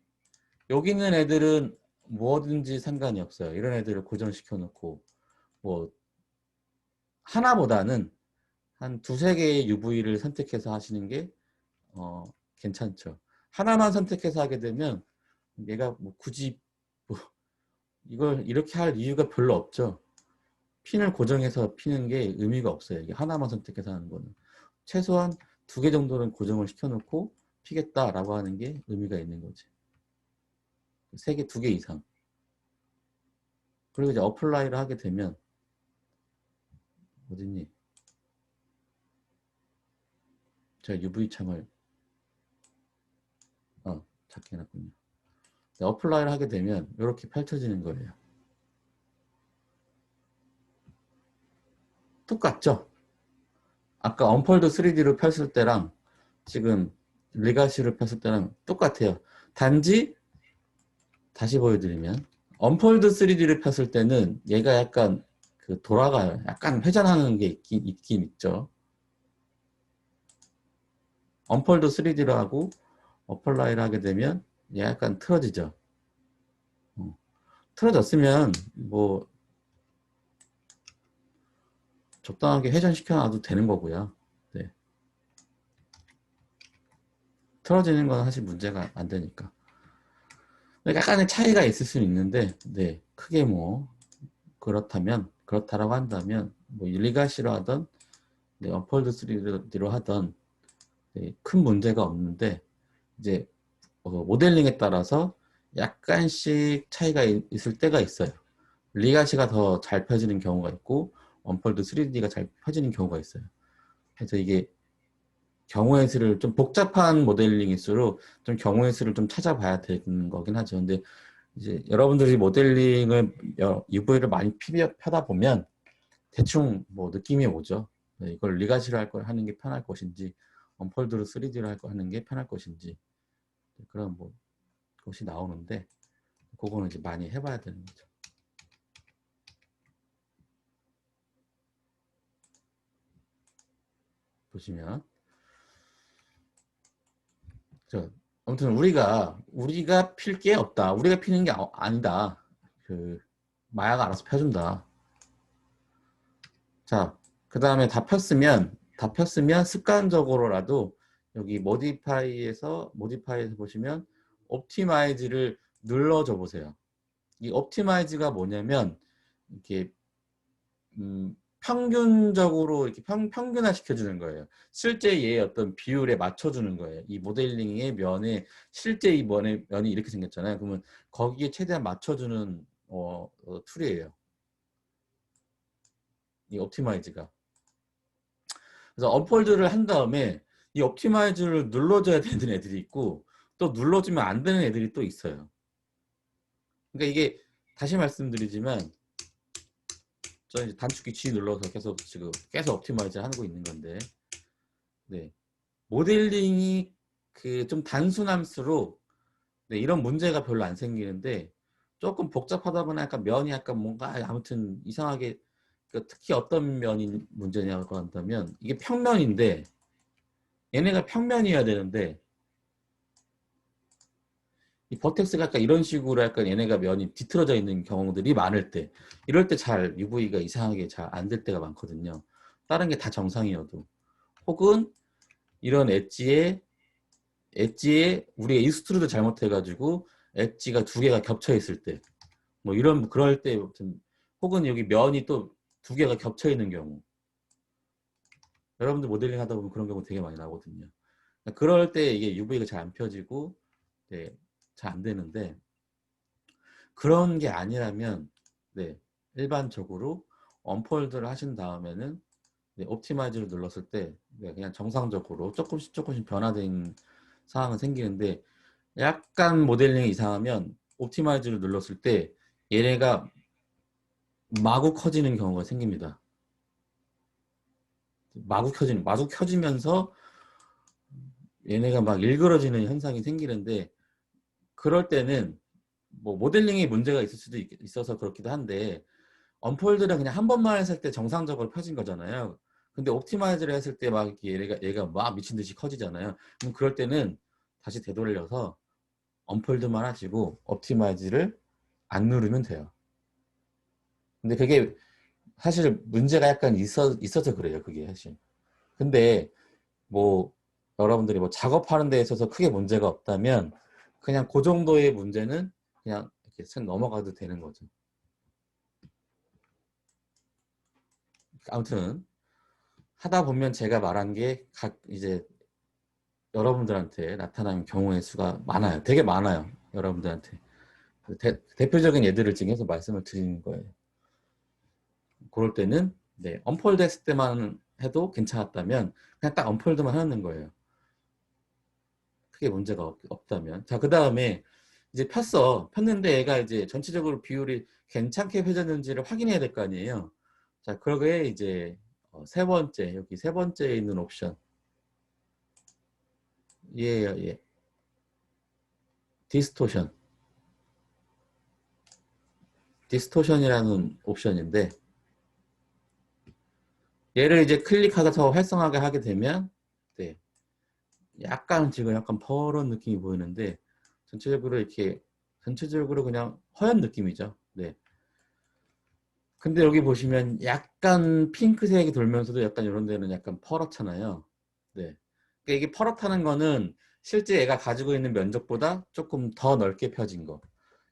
있는 애들은 뭐든지 상관이 없어요. 이런 애들을 고정시켜 놓고 뭐 하나보다는 한 두세 개의 UV를 선택해서 하시는 게 괜찮죠. 하나만 선택해서 하게 되면 얘가 뭐 굳이 뭐 이걸 이렇게 할 이유가 별로 없죠. 핀을 고정해서 피는 게 의미가 없어요. 이게 하나만 선택해서 하는 거는. 최소한 두 개 정도는 고정을 시켜놓고 피겠다라고 하는 게 의미가 있는 거지. 세 개, 두 개 이상. 그리고 이제 어플라이를 하게 되면 어딨니? 제가 UV 창을 작게 해놨군요. 어플라이를 하게 되면 이렇게 펼쳐지는 거예요. 똑같죠? 아까 언폴드 3D로 폈을 때랑 지금 레가시로 폈을 때랑 똑같아요. 단지 다시 보여드리면 언폴드 3D를 폈을 때는 얘가 약간 돌아가요. 약간 회전하는 게 있긴 있죠. 언폴드 3D로 하고 어플라이를 하게 되면 약간 틀어지죠. 틀어졌으면 뭐 적당하게 회전시켜 놔도 되는 거고요. 네. 틀어지는 건 사실 문제가 안 되니까. 약간의 차이가 있을 수는 있는데, 네, 크게 뭐 그렇다라고 한다면 뭐 리가시로 하던 네, 언폴드 3D로 하던 네, 큰 문제가 없는데 이제 모델링에 따라서 약간씩 차이가 있을 때가 있어요. 리가시가 더 잘 펴지는 경우가 있고 언폴드 3D가 잘 펴지는 경우가 있어요. 그래서 이게 경우의 수를 좀 복잡한 모델링일수록 좀 경우의 수를 좀 찾아봐야 되는 거긴 하죠. 근데 이제 여러분들이 모델링을 UV를 많이 펴다 보면 대충 뭐 느낌이 오죠. 네, 이걸 리가시로 할 걸 하는 게 편할 것인지 언폴드로 3D로 할 거 하는 게 편할 것인지 그런 뭐 것이 나오는데 그거는 이제 많이 해봐야 되는 거죠. 보시면 아무튼 우리가 필 게 없다. 우리가 피는 게 아니다. 그 마야가 알아서 펴준다. 자, 그 다음에 다 폈으면 습관적으로라도 여기 모디파이에서 보시면 옵티마이즈를 눌러줘 보세요. 이 옵티마이즈가 뭐냐면 이렇게 평균적으로 이렇게 평균화 시켜주는 거예요. 실제 얘의 어떤 비율에 맞춰주는 거예요. 이 모델링의 면에 실제 이 면이 이렇게 생겼잖아요. 그러면 거기에 최대한 맞춰주는 툴이에요. 이 옵티마이즈가. 그래서 언폴드를 한 다음에 이 옵티마이즈를 눌러줘야 되는 애들이 있고 또 눌러주면 안 되는 애들이 또 있어요. 그러니까 이게 다시 말씀드리지만 저 이제 단축키 G 눌러서 계속 옵티마이즈 하고 있는 건데 네. 모델링이 그 좀 단순함수록 네, 이런 문제가 별로 안 생기는데 조금 복잡하다 보니 약간 면이 약간 뭔가 아무튼 이상하게 특히 어떤 면이 문제냐고 한다면 이게 평면인데 얘네가 평면이어야 되는데 이 버텍스가 약간 이런 식으로 약간 얘네가 면이 뒤틀어져 있는 경우들이 많을 때 이럴 때 잘 UV가 이상하게 잘 안 될 때가 많거든요. 다른 게 다 정상이어도 혹은 이런 엣지에 우리가 익스트루드 잘못해가지고 엣지가 두 개가 겹쳐 있을 때 뭐 그럴 때 혹은 여기 면이 또 두 개가 겹쳐 있는 경우 여러분들 모델링 하다 보면 그런 경우 되게 많이 나거든요. 그럴 때 이게 UV가 잘 안 펴지고 네, 잘 안 되는데 그런 게 아니라면 네, 일반적으로 언폴드를 하신 다음에는 네, 옵티마이즈를 눌렀을 때 네, 그냥 정상적으로 조금씩 변화된 상황은 생기는데 약간 모델링이 이상하면 옵티마이즈를 눌렀을 때 얘네가 마구 커지는 경우가 생깁니다. 마구 켜지면서 얘네가 막 일그러지는 현상이 생기는데 그럴 때는 뭐 모델링에 문제가 있을 수도 있어서 그렇기도 한데 언폴드를 그냥 한 번만 했을 때 정상적으로 펴진 거잖아요. 근데 옵티마이즈를 했을 때 막 얘가 막 미친 듯이 커지잖아요. 그럼 그럴 때는 다시 되돌려서 언폴드만 하시고 옵티마이즈를 안 누르면 돼요. 근데 그게 사실 문제가 약간 있어서 그래요. 그게 사실. 근데 뭐 여러분들이 뭐 작업하는 데 있어서 크게 문제가 없다면 그냥 그 정도의 문제는 그냥 이렇게 쓱 넘어가도 되는 거죠. 아무튼 하다 보면 제가 말한 게 이제 여러분들한테 나타나는 경우의 수가 많아요. 되게 많아요. 여러분들한테. 대표적인 예들을 지금 해서 말씀을 드리는 거예요. 그럴 때는 네, 언폴드 했을 때만 해도 괜찮았다면 그냥 딱 언폴드만 하는 거예요. 크게 문제가 없다면. 자, 그 다음에 이제 폈는데 얘가 이제 전체적으로 비율이 괜찮게 펴졌는지를 확인해야 될 거 아니에요. 자, 그러게 이제 세 번째, 여기 세 번째에 있는 옵션. 얘예요, 얘. 디스토션. 디스토션이라는 옵션인데 얘를 이제 클릭하서 활성화하게 하게 되면 네, 약간 지금 약간 퍼런 느낌이 보이는데 전체적으로 그냥 허연 느낌이죠. 네. 근데 여기 보시면 약간 핑크색이 돌면서도 약간 이런 데는 약간 퍼렇잖아요. 네. 그러니까 이게 퍼렇다는 거는 실제 얘가 가지고 있는 면적보다 조금 더 넓게 펴진 거.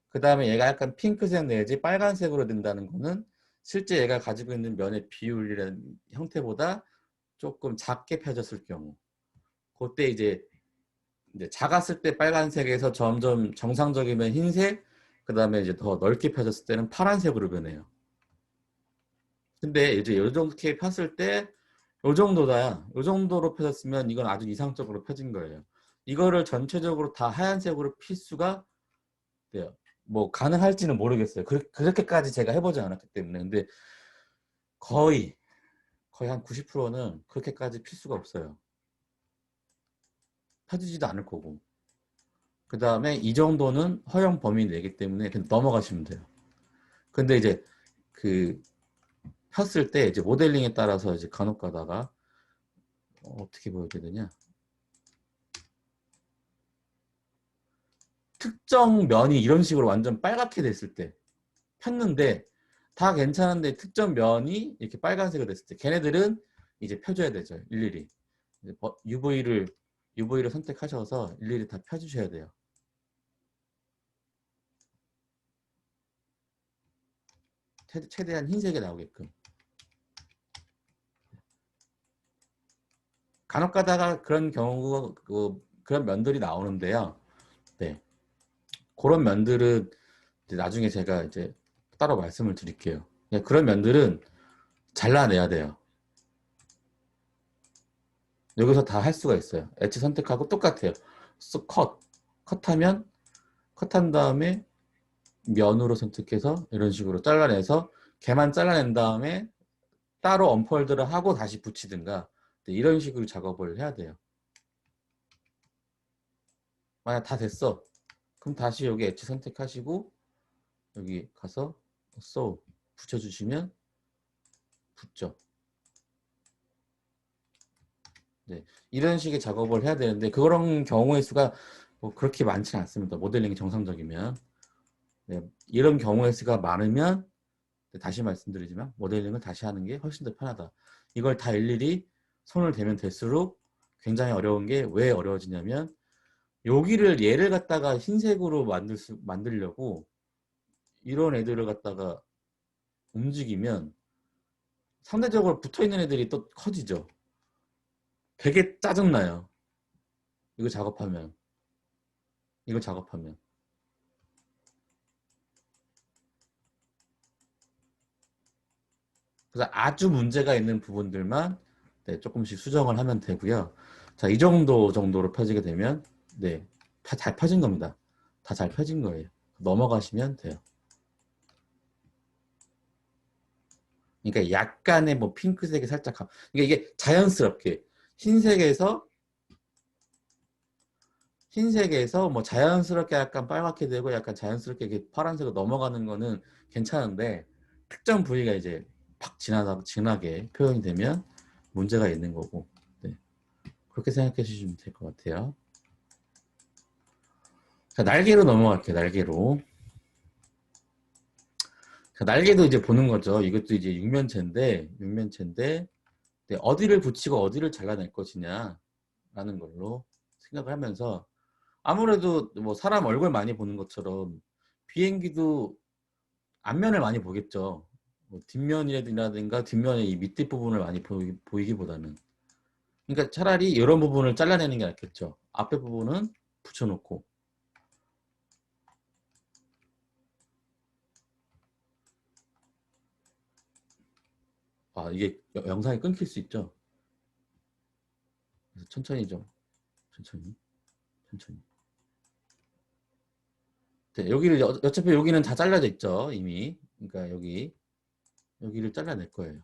그 다음에 얘가 약간 핑크색 내지 빨간색으로 된다는 거는 실제 얘가 가지고 있는 면의 비율이라는 형태보다 조금 작게 펴졌을 경우. 그때 이제 작았을 때 빨간색에서 점점 정상적이면 흰색, 그 다음에 이제 더 넓게 펴졌을 때는 파란색으로 변해요. 근데 이제 요 정도 K 폈을 때 요 정도다. 요 정도로 펴졌으면 이건 아주 이상적으로 펴진 거예요. 이거를 전체적으로 다 하얀색으로 필 수가 돼요. 뭐 가능할지는 모르겠어요. 그렇게까지 제가 해보지 않았기 때문에. 근데 거의 한 90%는 그렇게까지 필 수가 없어요. 펴지지도 않을 거고. 그 다음에 이 정도는 허용 범위 내기 때문에 그냥 넘어가시면 돼요. 근데 이제 그 폈을 때 이제 모델링에 따라서 이제 간혹 가다가 어떻게 보여야 되냐. 특정 면이 이런 식으로 완전 빨갛게 됐을 때 폈는데 다 괜찮은데 특정 면이 이렇게 빨간색으로 됐을 때 걔네들은 이제 펴줘야 되죠. 일일이. UV를 선택하셔서 일일이 다 펴주셔야 돼요. 최대한 흰색이 나오게끔. 간혹 가다가 그런 경우, 그런 면들이 나오는데요. 네. 그런 면들은 이제 나중에 제가 이제 따로 말씀을 드릴게요. 그런 면들은 잘라내야 돼요. 여기서 다 할 수가 있어요. 엣지 선택하고 똑같아요. 컷하면 컷한 다음에 면으로 선택해서 이런 식으로 잘라내서 걔만 잘라낸 다음에 따로 언폴드를 하고 다시 붙이든가 이런 식으로 작업을 해야 돼요. 만약 다 됐어. 그럼 다시 여기 엣지 선택하시고 여기 가서 붙여주시면 붙죠. 네, 이런 식의 작업을 해야 되는데 그런 경우의 수가 뭐 그렇게 많지는 않습니다. 모델링이 정상적이면. 네, 이런 경우의 수가 많으면 다시 말씀드리지만 모델링을 다시 하는 게 훨씬 더 편하다. 이걸 다 일일이 손을 대면 될수록 굉장히 어려운 게 왜 어려워지냐면 여기를 얘를 갖다가 흰색으로 만들려고 이런 애들을 갖다가 움직이면 상대적으로 붙어있는 애들이 또 커지죠. 되게 짜증나요. 이거 작업하면. 이거 작업하면. 그래서 아주 문제가 있는 부분들만 네, 조금씩 수정을 하면 되고요. 자, 이 정도로 펴지게 되면 네, 다 잘 펴진 겁니다. 다 잘 펴진 거예요. 넘어가시면 돼요. 그러니까 약간의 뭐 핑크색이 살짝 그러니까 이게 자연스럽게 흰색에서 뭐 자연스럽게 약간 빨갛게 되고 약간 자연스럽게 이렇게 파란색으로 넘어가는 거는 괜찮은데 특정 부위가 이제 팍 진하게 표현이 되면 문제가 있는 거고 네. 그렇게 생각해 주시면 될 것 같아요. 자, 날개로 넘어갈게요. 날개로. 자, 날개도 이제 보는 거죠. 이것도 이제 육면체인데 네, 어디를 붙이고 어디를 잘라낼 것이냐라는 걸로 생각을 하면서 아무래도 뭐 사람 얼굴 많이 보는 것처럼 비행기도 앞면을 많이 보겠죠. 뭐 뒷면이라든가 뒷면의 이 밑뒷 부분을 많이 보이기보다는. 그러니까 차라리 이런 부분을 잘라내는 게 낫겠죠. 앞에 부분은 붙여놓고. 아, 이게 영상이 끊길 수 있죠. 그래서 천천히 좀, 천천히, 천천히. 네, 여기를, 어차피 여기는 다 잘라져 있죠, 이미. 그러니까 여기를 잘라낼 거예요.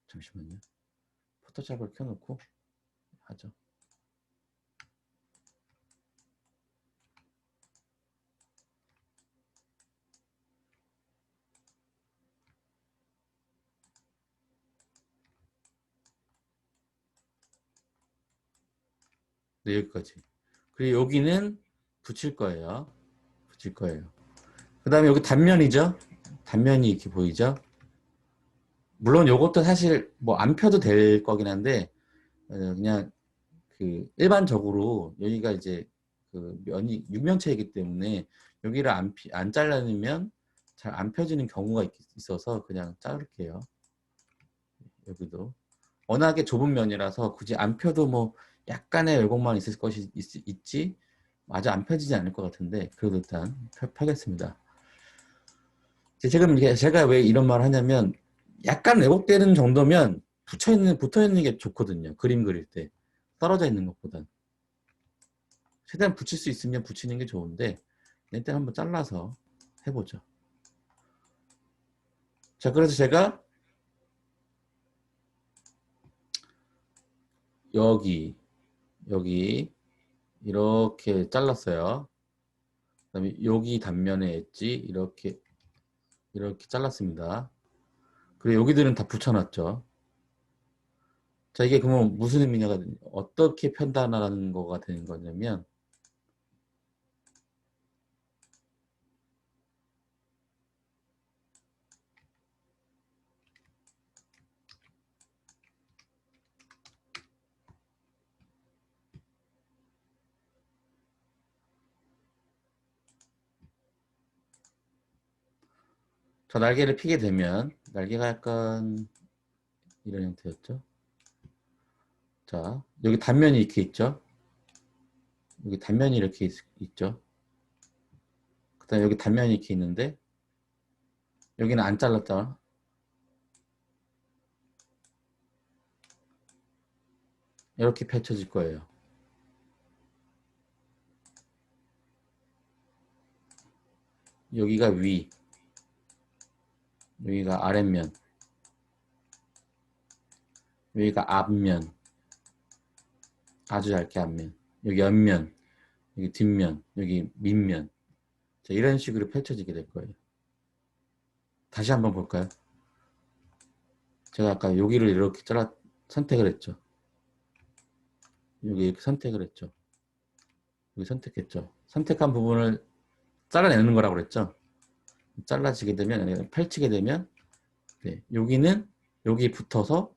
잠시만요. 포토샵을 켜놓고 하죠. 네, 여기까지. 그리고 여기는 붙일 거예요. 붙일 거예요. 그 다음에 여기 단면이죠? 단면이 이렇게 보이죠? 물론 요것도 사실 뭐 안 펴도 될 거긴 한데, 그냥 그 일반적으로 여기가 이제 그 면이 육면체이기 때문에 여기를 안 잘라내면 잘 안 펴지는 경우가 있어서 그냥 자를게요. 여기도. 워낙에 좁은 면이라서 굳이 안 펴도 뭐 약간의 왜곡만 있을 것이 있지 아주 안 펴지지 않을 것 같은데 그래도 일단 펴겠습니다. 지금 이게 제가 왜 이런 말을 하냐면 약간 왜곡되는 정도면 붙어 있는 게 좋거든요. 그림 그릴 때 떨어져 있는 것보단 최대한 붙일 수 있으면 붙이는 게 좋은데 일단 한번 잘라서 해보죠. 자, 그래서 제가 여기 이렇게 잘랐어요. 그다음에 여기 단면에 엣지 이렇게 잘랐습니다. 그리고 여기들은 다 붙여놨죠. 자, 이게 그러면 무슨 의미냐가 어떻게 편단하라는 거가 되는 거냐면 저 날개를 피게 되면 날개가 약간 이런 형태였죠. 자, 여기 단면이 이렇게 있죠. 여기 단면이 이렇게 있죠. 그다음 여기 단면이 이렇게 있는데 여기는 안 잘랐다. 이렇게 펼쳐질 거예요. 여기가 위, 여기가 아랫면, 여기가 앞면, 아주 얇게 앞면, 여기 옆면, 여기 뒷면, 여기 밑면. 자, 이런 식으로 펼쳐지게 될 거예요. 다시 한번 볼까요? 제가 아까 여기를 이렇게 선택을 했죠. 여기 이렇게 선택을 했죠. 여기 선택했죠. 선택한 부분을 잘라내는 거라고 그랬죠. 잘라지게 되면, 펼치게 되면, 네, 여기는 여기 붙어서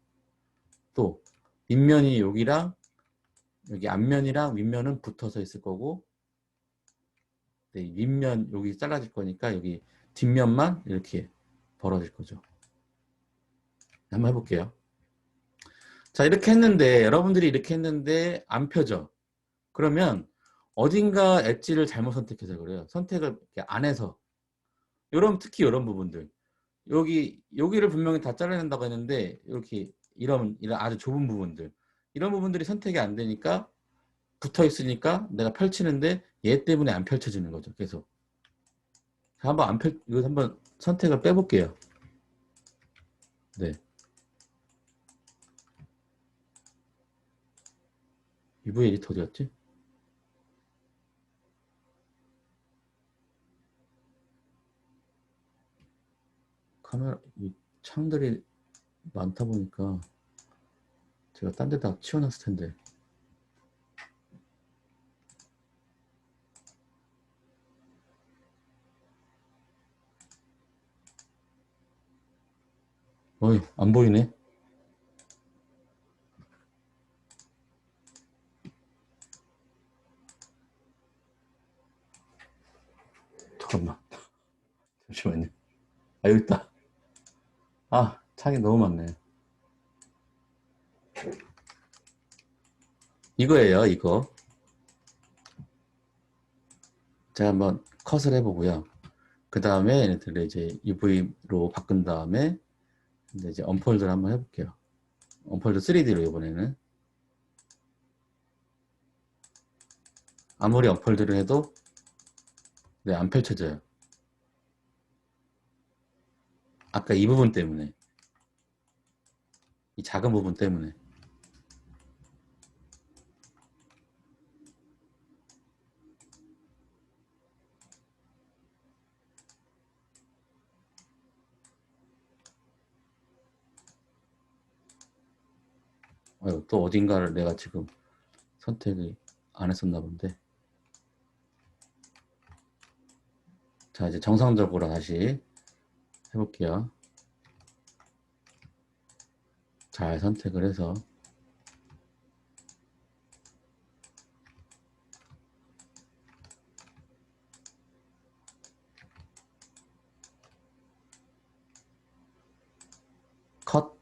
또 밑면이 여기랑 여기 앞면이랑 윗면은 붙어서 있을 거고, 네, 윗면 여기 잘라질 거니까 여기 뒷면만 이렇게 벌어질 거죠. 한번 해볼게요. 자, 이렇게 했는데, 여러분들이 이렇게 했는데 안 펴져. 그러면 어딘가 엣지를 잘못 선택해서 그래요. 선택을 이렇게 안 해서. 특히 이런 부분들. 여기를 분명히 다 잘라낸다고 했는데, 이런 아주 좁은 부분들. 이런 부분들이 선택이 안 되니까 붙어 있으니까 내가 펼치는데 얘 때문에 안 펼쳐지는 거죠. 계속. 자, 이거 한번 선택을 빼볼게요. 네. UV 에디터 어디였지? 이 창들이 많다 보니까 제가 딴 데다 치워놨을 텐데. 어이, 안 보이네. 잠깐만. 잠시만요. 아, 여기 있다. 아, 창이 너무 많네. 이거예요, 이거. 제가 한번 컷을 해보고요. 그 다음에 얘네들을 이제 UV로 바꾼 다음에 이제 언폴드를 한번 해볼게요. 언폴드 3D로 이번에는. 아무리 언폴드를 해도 네, 안 펼쳐져요. 아까 이 부분 때문에. 이 작은 부분 때문에. 또 어딘가를 내가 지금 선택이 안 했었나 본데. 자, 이제 정상적으로 다시 해볼게요. 잘 선택을 해서. 컷.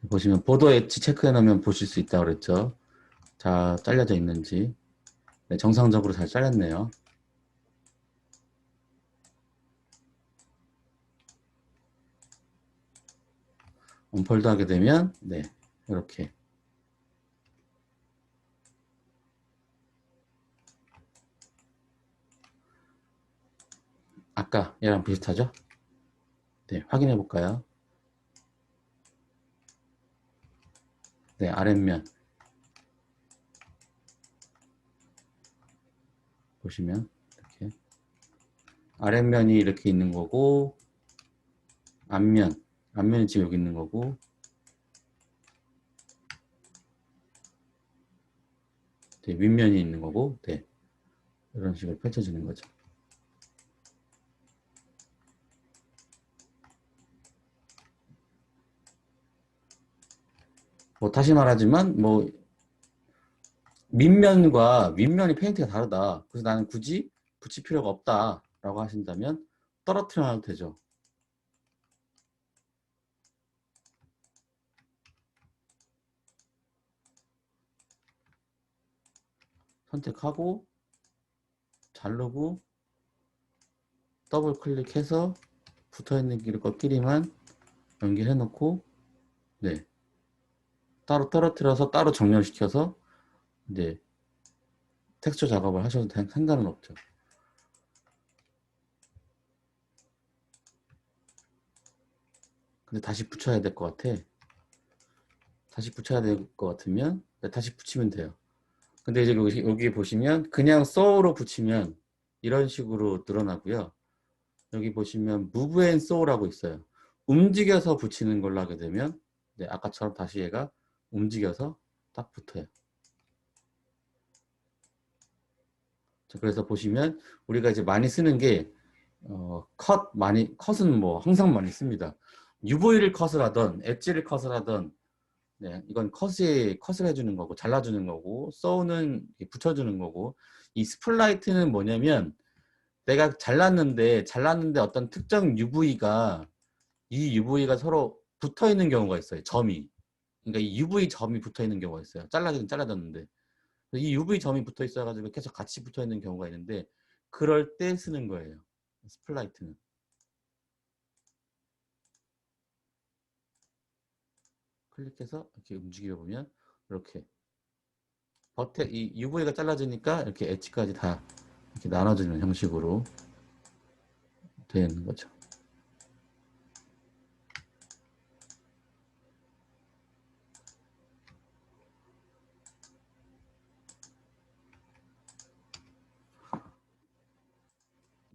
보시면 보도 엣지 체크해 놓으면 보실 수 있다고 그랬죠. 자, 잘려져 있는지. 네, 정상적으로 잘 잘렸네요. 언폴드 하게 되면 네, 이렇게 아까 얘랑 비슷하죠? 네, 확인해 볼까요? 네, 아랫면 보시면 이렇게 아랫면이 이렇게 있는 거고, 앞면이 지금 여기 있는 거고, 네, 윗면이 있는 거고, 네, 이런 식으로 펼쳐지는 거죠. 뭐 다시 말하지만 뭐 밑면과 윗면이 페인트가 다르다. 그래서 나는 굳이 붙일 필요가 없다라고 하신다면 떨어뜨려 놔도 되죠. 선택하고 자르고 더블 클릭해서 붙어있는 것끼리만 연결해 놓고 네, 따로 떨어뜨려서 따로 정렬시켜서 이제 텍스처 작업을 하셔도 상관은 없죠. 근데 다시 붙여야 될 것 같아. 다시 붙여야 될 것 같으면 다시 붙이면 돼요. 근데 이제 여기 보시면 그냥 sew로 붙이면 이런 식으로 늘어나고요. 여기 보시면 move and sew라고 있어요. 움직여서 붙이는 걸로 하게 되면 네, 아까처럼 다시 얘가 움직여서 딱 붙어요. 자, 그래서 보시면 우리가 이제 많이 쓰는 게 컷은 뭐 항상 많이 씁니다. UV를 컷을 하던 엣지를 컷을 하던 네, 이건 컷을 해주는 거고 잘라주는 거고 sew는 붙여주는 거고 이 스플라이트는 뭐냐면 내가 잘랐는데 어떤 특정 UV가 이 UV가 서로 붙어 있는 경우가 있어요. 점이. 그러니까 이 UV 점이 붙어 있는 경우가 있어요. 잘라지긴 잘라졌는데 이 UV 점이 붙어 있어가지고 계속 같이 붙어 있는 경우가 있는데 그럴 때 쓰는 거예요. 스플라이트는. 클릭해서 이렇게 움직여 보면 이렇게 이 UV가 잘라지니까 이렇게 엣지까지 다 이렇게 나눠지는 형식으로 되어 있는 거죠.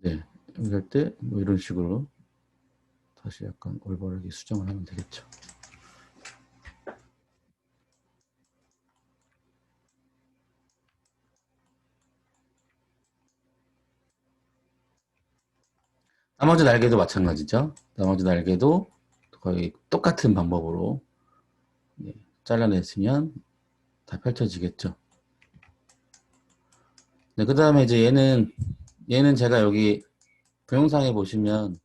네, 이럴 때 뭐 이런 식으로 다시 약간 올바르게 수정을 하면 되겠죠. 나머지 날개도 마찬가지죠. 나머지 날개도 거의 똑같은 방법으로 잘라냈으면 다 펼쳐지겠죠. 네, 그 다음에 이제 얘는 제가 여기 동영상에 보시면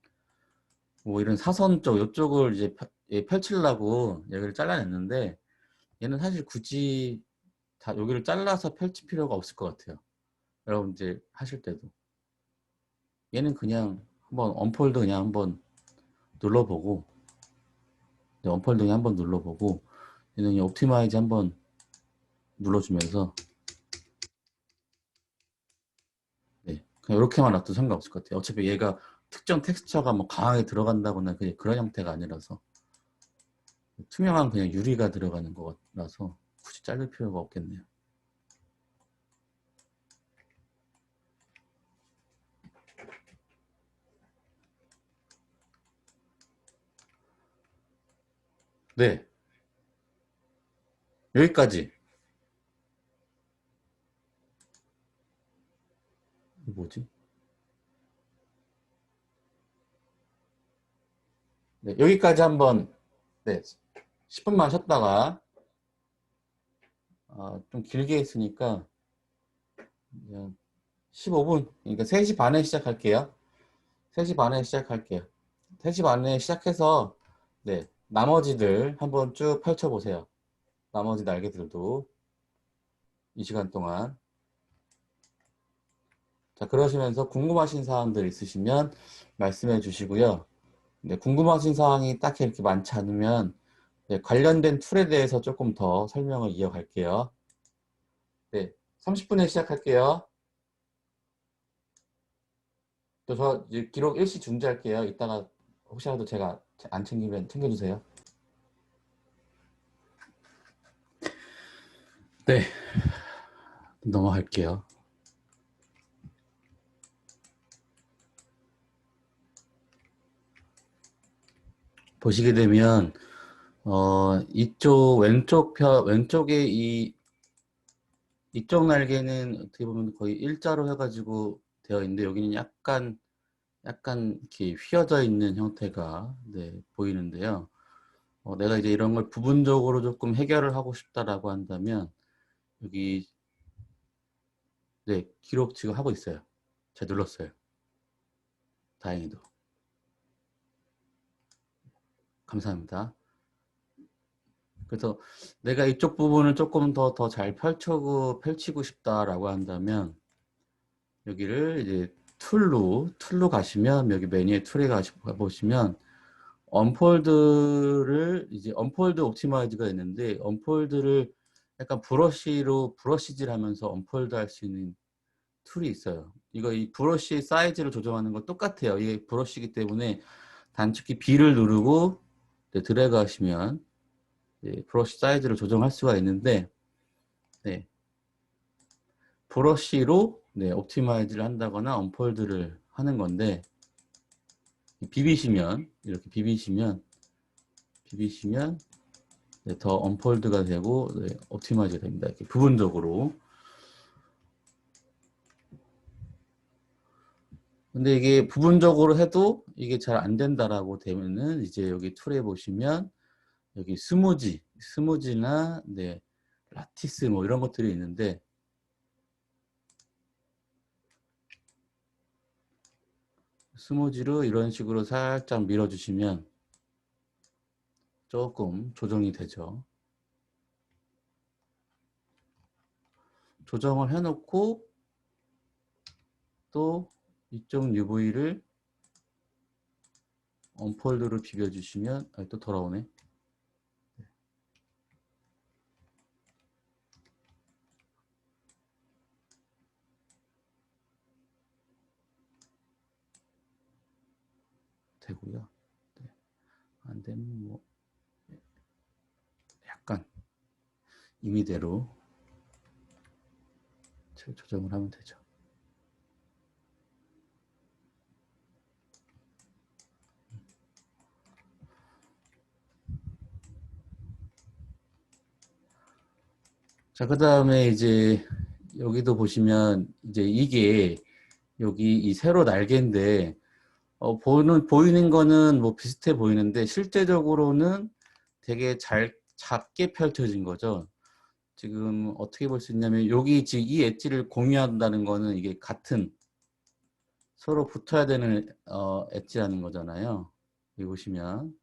뭐 이런 사선 쪽, 이쪽을 이제 펼치려고 여기를 잘라냈는데 얘는 사실 굳이 다 여기를 잘라서 펼칠 필요가 없을 것 같아요. 여러분 이제 하실 때도. 얘는 그냥 한번 언폴드 그냥 한번 눌러보고, 네, 언폴드 그냥 한번 눌러보고, 얘는 그냥 옵티마이즈 한번 눌러주면서, 네, 그냥 이렇게만 놔도 상관없을 것 같아요. 어차피 얘가 특정 텍스처가 뭐 강하게 들어간다거나 그런 형태가 아니라서 투명한 그냥 유리가 들어가는 거라서 굳이 자를 필요가 없겠네요. 네, 여기까지. 이거 뭐지? 네, 여기까지 한번, 네, 10분만 쉬었다가, 좀 길게 했으니까, 그냥 15분, 그러니까 3시 반에 시작할게요. 3시 반에 시작할게요. 3시 반에 시작해서, 네, 나머지들 한번 쭉 펼쳐보세요. 나머지 날개들도 이 시간 동안. 자, 그러시면서 궁금하신 사항들 있으시면 말씀해 주시고요. 네, 궁금하신 사항이 딱히 이렇게 많지 않으면 네, 관련된 툴에 대해서 조금 더 설명을 이어갈게요. 네, 30분에 시작할게요. 또 저 이제 기록 일시 중지할게요. 이따가 혹시라도 제가 안 챙기면 챙겨주세요. 네, 넘어갈게요. 보시게 되면 이쪽 왼쪽에 이쪽 날개는 어떻게 보면 거의 일자로 해가지고 되어 있는데 여기는 약간 이렇게 휘어져 있는 형태가 네, 보이는데요. 내가 이제 이런 걸 부분적으로 조금 해결을 하고 싶다라고 한다면 여기 네, 기록 지금 하고 있어요. 제가 눌렀어요. 다행히도. 감사합니다. 그래서 내가 이쪽 부분을 조금 더 잘 펼치고 싶다라고 한다면 여기를 이제 툴로 가시면 여기 메뉴에 툴에 가보시면 언폴드를 이제 언폴드 옵티마이즈가 있는데 언폴드를 약간 브러쉬질 하면서 언폴드 할 수 있는 툴이 있어요. 이거 이 브러쉬 사이즈를 조정하는 거 똑같아요. 이게 브러쉬이기 때문에 단축키 B를 누르고 드래그 하시면 브러쉬 사이즈를 조정할 수가 있는데 네, 브러쉬로 옵티마이즈를 한다거나 언폴드를 하는 건데 이렇게 비비시면 네, 더 언폴드가 되고 네, 옵티마이즈가 됩니다. 이렇게 부분적으로. 근데 이게 부분적으로 해도 이게 잘 안 된다라고 되면은 이제 여기 툴에 보시면 여기 스무지나 네, 라티스 뭐 이런 것들이 있는데 스무지로 이런 식으로 살짝 밀어주시면 조금 조정이 되죠. 조정을 해놓고 또 이쪽 UV를 언폴드로 비벼주시면 또 돌아오네. 되고요. 네. 안 되면 뭐 약간 임의대로 조정을 하면 되죠. 자, 그 다음에 이제 여기도 보시면 이제 이게 여기 이 세로 날개인데 보이는 거는 뭐 비슷해 보이는데 실제적으로는 되게 작게 펼쳐진 거죠. 지금 어떻게 볼 수 있냐면 여기 지금 이 엣지를 공유한다는 거는 이게 같은 서로 붙어야 되는 엣지라는 거잖아요. 여기 보시면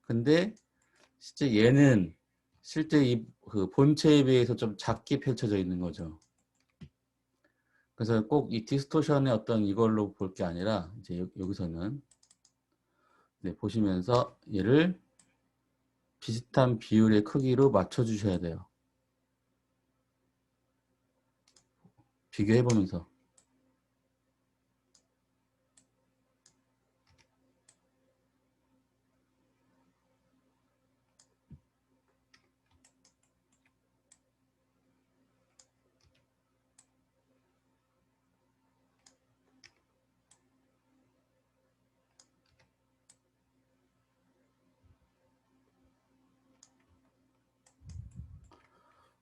근데 실제 얘는 실제 이 그 본체에 비해서 좀 작게 펼쳐져 있는 거죠. 그래서 꼭 이 디스토션의 어떤 이걸로 볼 게 아니라 이제 여기서는 네, 보시면서 얘를 비슷한 비율의 크기로 맞춰 주셔야 돼요. 비교해 보면서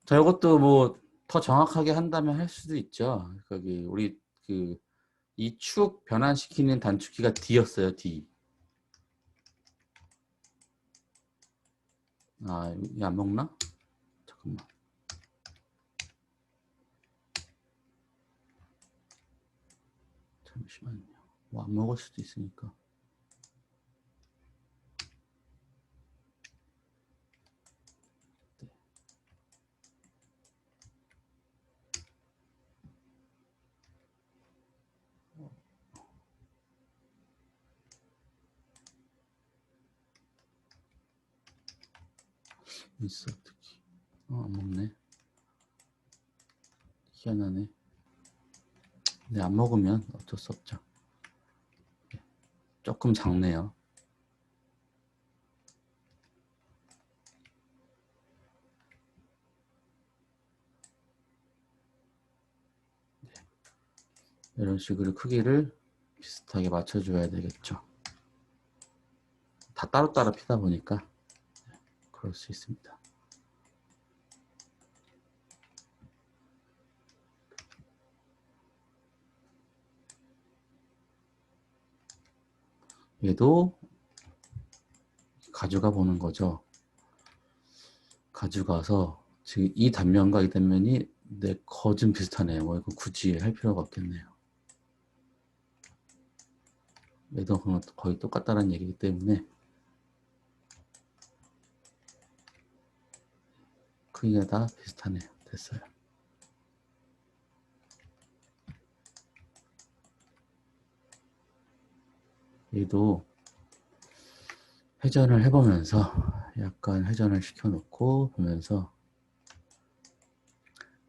자, 이것도 뭐 더 정확하게 한다면 할 수도 있죠. 거기 우리 그 이 축 변환시키는 단축키가 D였어요. D. 아, 이게 안 먹나? 잠깐만. 잠시만요. 뭐 안 먹을 수도 있으니까. 네. 있어, 특히. 안 먹네. 희한하네. 네, 안 먹으면 어쩔 수 없죠. 조금 작네요. 네. 이런 식으로 크기를 비슷하게 맞춰줘야 되겠죠. 다 따로따로 피다 보니까 그럴 수 있습니다. 얘도 가져가 보는 거죠. 가져가서 지금 이 단면과 이 단면이 거 좀 비슷하네요. 뭐 이거 굳이 할 필요가 없겠네요. 얘도 거의 똑같다는 얘기이기 때문에 크기가 다 비슷하네요. 됐어요. 얘도 회전을 해보면서 약간 회전을 시켜놓고 보면서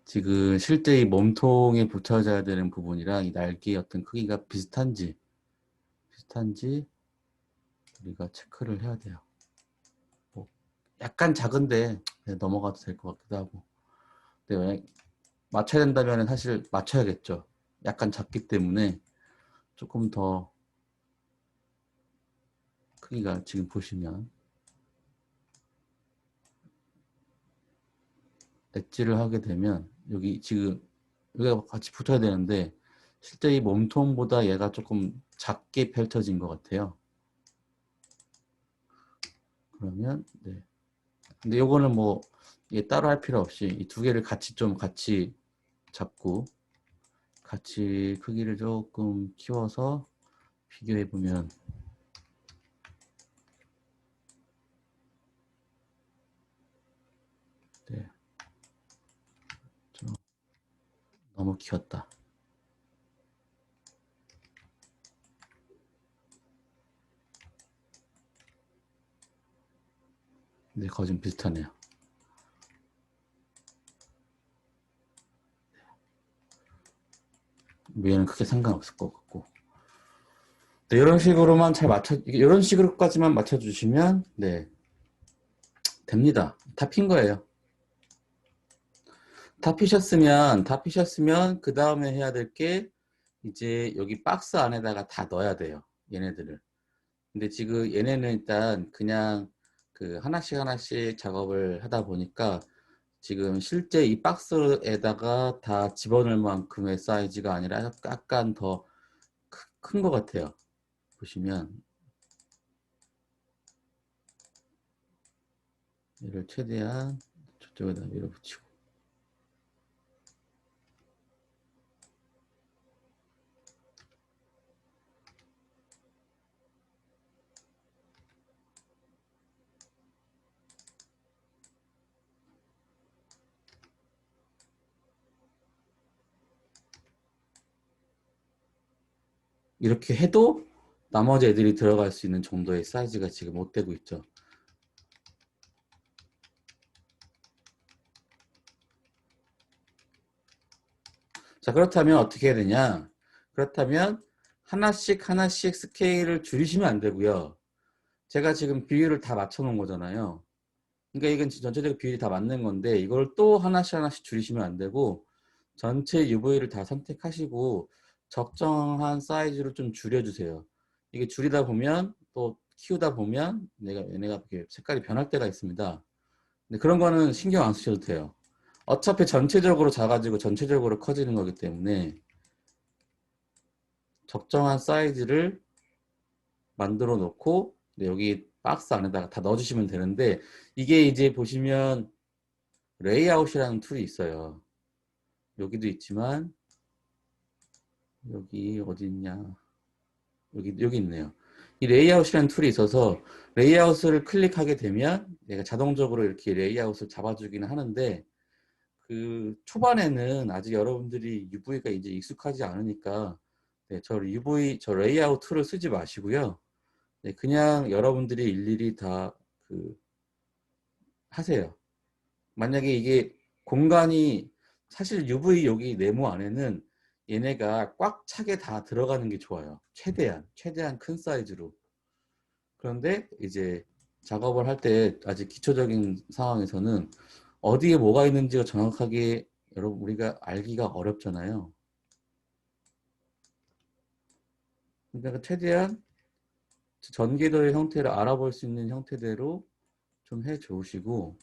지금 실제 이 몸통에 붙여져야 되는 부분이랑 이 날개의 어떤 크기가 비슷한지 우리가 체크를 해야 돼요. 뭐 약간 작은데 넘어가도 될 것 같기도 하고. 근데 만약 맞춰야 된다면 사실 맞춰야겠죠. 약간 작기 때문에 조금 더 크기가 지금 보시면 엣지를 하게 되면 여기 지금 여기가 같이 붙어야 되는데 실제 이 몸통보다 얘가 조금 작게 펼쳐진 것 같아요. 그러면 네. 근데 요거는 뭐 이게 따로 할 필요 없이 이 두 개를 같이 잡고 같이 크기를 조금 키워서 비교해 보면 네. 좀 너무 키웠다. 근데 거의 좀 비슷하네요. 얘는 크게 상관없을 것 같고. 네, 이런 식으로만 이런 식으로까지만 맞춰주시면, 네, 됩니다. 다 핀 거예요. 다 피셨으면, 그 다음에 해야 될 게, 이제 여기 박스 안에다가 다 넣어야 돼요. 얘네들을. 근데 지금 얘네는 일단 그냥 그 하나씩 작업을 하다 보니까 지금 실제 이 박스에다가 다 집어넣을 만큼의 사이즈가 아니라 약간 더 큰 것 같아요. 보시면 얘를 최대한 저쪽에다 밀어붙이고 이렇게 해도 나머지 애들이 들어갈 수 있는 정도의 사이즈가 지금 못 되고 있죠. 자, 그렇다면 어떻게 해야 되냐? 그렇다면 하나씩 스케일을 줄이시면 안 되고요. 제가 지금 비율을 다 맞춰 놓은 거잖아요. 그러니까 이건 전체적으로 비율이 다 맞는 건데 이걸 또 하나씩 줄이시면 안 되고 전체 UV를 다 선택하시고 적정한 사이즈로 좀 줄여주세요. 이게 줄이다 보면 또 키우다 보면 얘네가 이렇게 색깔이 변할 때가 있습니다. 근데 그런 거는 신경 안 쓰셔도 돼요. 어차피 전체적으로 작아지고 전체적으로 커지는 거기 때문에 적정한 사이즈를 만들어 놓고 여기 박스 안에다가 다 넣어주시면 되는데 이게 이제 보시면 레이아웃이라는 툴이 있어요. 여기도 있지만 여기 어디 있냐? 여기 있네요. 이 레이아웃이라는 툴이 있어서 레이아웃을 클릭하게 되면 얘가 자동적으로 이렇게 레이아웃을 잡아주기는 하는데 그 초반에는 아직 여러분들이 UV가 이제 익숙하지 않으니까 네, 저 레이아웃 툴을 쓰지 마시고요. 네, 그냥 여러분들이 일일이 다 그 하세요. 만약에 이게 공간이 사실 UV 여기 네모 안에는 얘네가 꽉 차게 다 들어가는 게 좋아요. 최대한 큰 사이즈로. 그런데 이제 작업을 할 때 아직 기초적인 상황에서는 어디에 뭐가 있는지가 정확하게 여러분 우리가 알기가 어렵잖아요. 그러니까 최대한 전기도의 형태를 알아볼 수 있는 형태대로 좀 해 주시고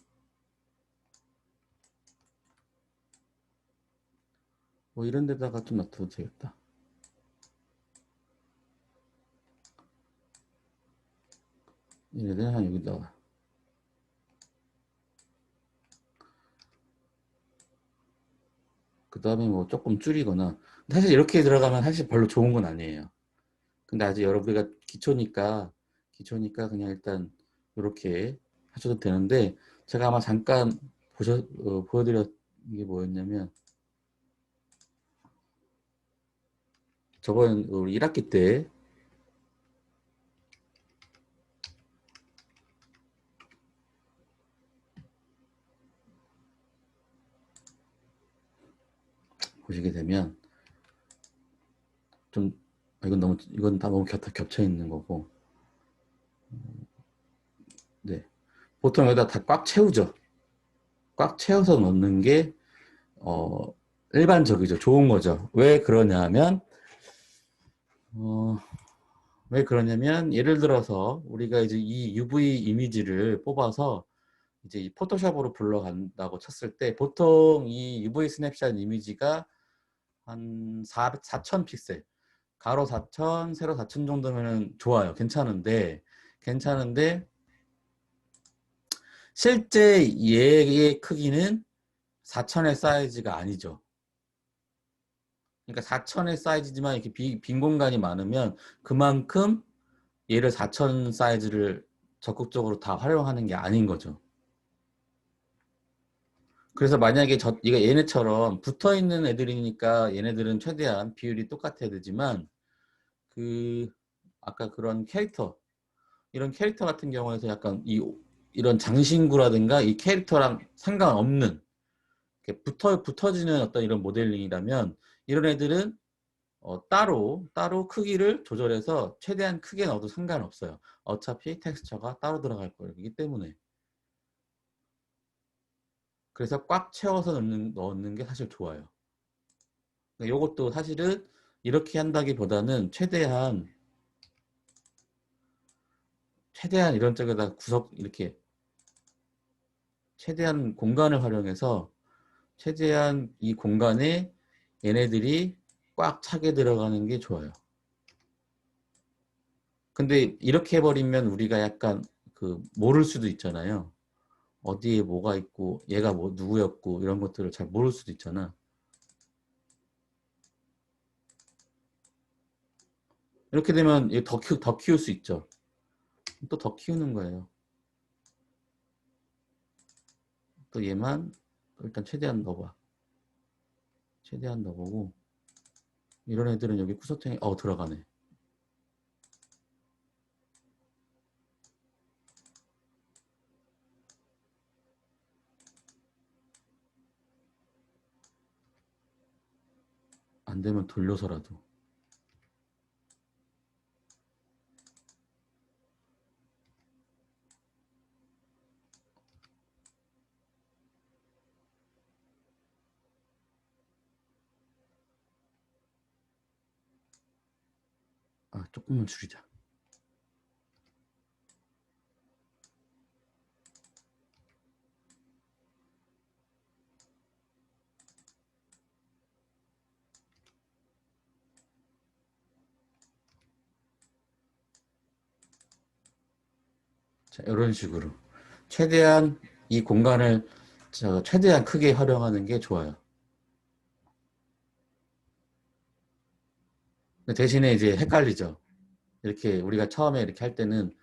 뭐 이런 데다가 좀 놔둬도 되겠다. 얘네들 한 여기다가 그 다음에 뭐 조금 줄이거나 사실 이렇게 들어가면 사실 별로 좋은 건 아니에요. 근데 아직 여러분들가 기초니까 그냥 일단 이렇게 하셔도 되는데 제가 아마 잠깐 보여드렸 게 뭐였냐면 저번 우리 1학기 때 보시게 되면 좀 이건 다 너무 겹쳐 있는 거고 네 보통 여기다 다 꽉 채우죠. 꽉 채워서 넣는 게 어, 일반적이죠. 좋은 거죠. 어, 왜 그러냐면 예를 들어서 우리가 이제 이 UV 이미지를 뽑아서 이제 이 포토샵으로 불러간다고 쳤을 때 보통 이 UV 스냅샷 이미지가 한 4,000 픽셀 가로 4,000 세로 4,000 정도면 좋아요. 괜찮은데 실제 얘의 크기는 4,000의 사이즈가 아니죠. 그러니까 4,000의 사이즈지만 이렇게 빈 공간이 많으면 그만큼 얘를 4,000 사이즈를 적극적으로 다 활용하는 게 아닌 거죠. 그래서 만약에 이거 얘네처럼 붙어 있는 애들이니까 얘네들은 최대한 비율이 똑같아야 되지만 그 아까 그런 이런 캐릭터 같은 경우에서 약간 이런 장신구라든가 이 캐릭터랑 상관없는 이렇게 붙어지는 어떤 이런 모델링이라면 이런 애들은 따로 크기를 조절해서 최대한 크게 넣어도 상관없어요. 어차피 텍스처가 따로 들어갈 거기 때문에. 그래서 꽉 채워서 넣는 게 사실 좋아요. 이것도 사실은 이렇게 한다기보다는 최대한 이런 쪽에다 이렇게 최대한 공간을 활용해서 최대한 이 공간에 얘네들이 꽉 차게 들어가는 게 좋아요. 근데 이렇게 해버리면 우리가 약간 모를 수도 있잖아요. 어디에 뭐가 있고 얘가 뭐 누구였고 이런 것들을 잘 모를 수도 있잖아. 이렇게 되면 더 키울 수 있죠. 또 더 키우는 거예요. 또 얘만 일단 최대한 넣어봐. 최대한 넣어보고 이런 애들은 여기 쿠서탱이 들어가네. 안 되면 돌려서라도. 조금만 줄이자. 자, 이런 식으로 최대한 이 공간을 최대한 크게 활용하는 게 좋아요. 근데 대신에 이제 헷갈리죠. 이렇게 우리가 처음에 이렇게 할 때는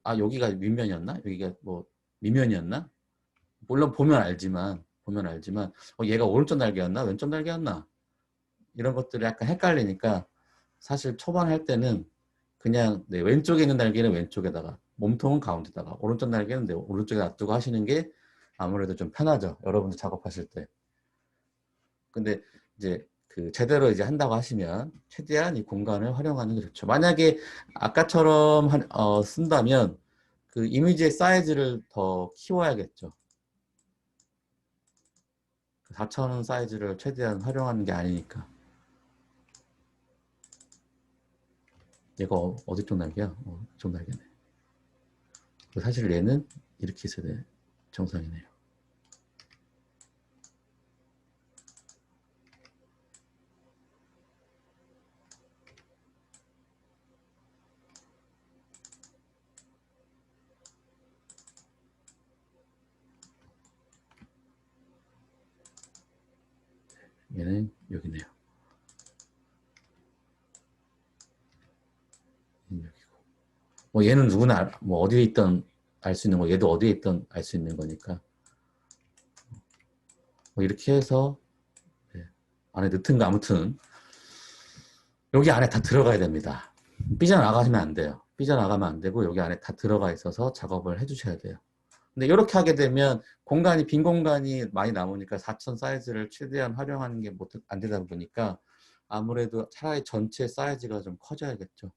여기가 윗면이었나? 여기가 뭐 밑면이었나? 물론 보면 알지만 얘가 오른쪽 날개였나? 왼쪽 날개였나? 이런 것들이 약간 헷갈리니까 사실 초반 할 때는 그냥 네, 왼쪽에 있는 날개는 왼쪽에다가 몸통은 가운데다가 오른쪽 날개는 네, 오른쪽에 놔두고 하시는 게 아무래도 좀 편하죠. 여러분들 작업하실 때. 근데 이제 제대로 이제 한다고 하시면 최대한 이 공간을 활용하는 게 좋죠. 만약에 아까처럼 쓴다면 그 이미지의 사이즈를 더 키워야겠죠. 4,000원 사이즈를 최대한 활용하는 게 아니니까. 얘가 어디 쪽 날개야? 이쪽 날개네. 사실 얘는 이렇게 있어야 돼. 정상이네요. 얘는 여기네요. 얘는 여기고. 뭐 얘는 누구나 뭐 어디에 있던 알 수 있는 거, 얘도 어디에 있던 알 수 있는 거니까. 뭐 이렇게 해서 네. 안에 넣든 가 아무튼 여기 안에 다 들어가야 됩니다. 삐져나가시면 안 돼요. 삐져나가면 안 되고 여기 안에 다 들어가 있어서 작업을 해주셔야 돼요. 근데 이렇게 하게 되면 빈 공간이 많이 남으니까 4천 사이즈를 최대한 활용하는 게 안 되다 보니까 아무래도 차라리 전체 사이즈가 좀 커져야겠죠.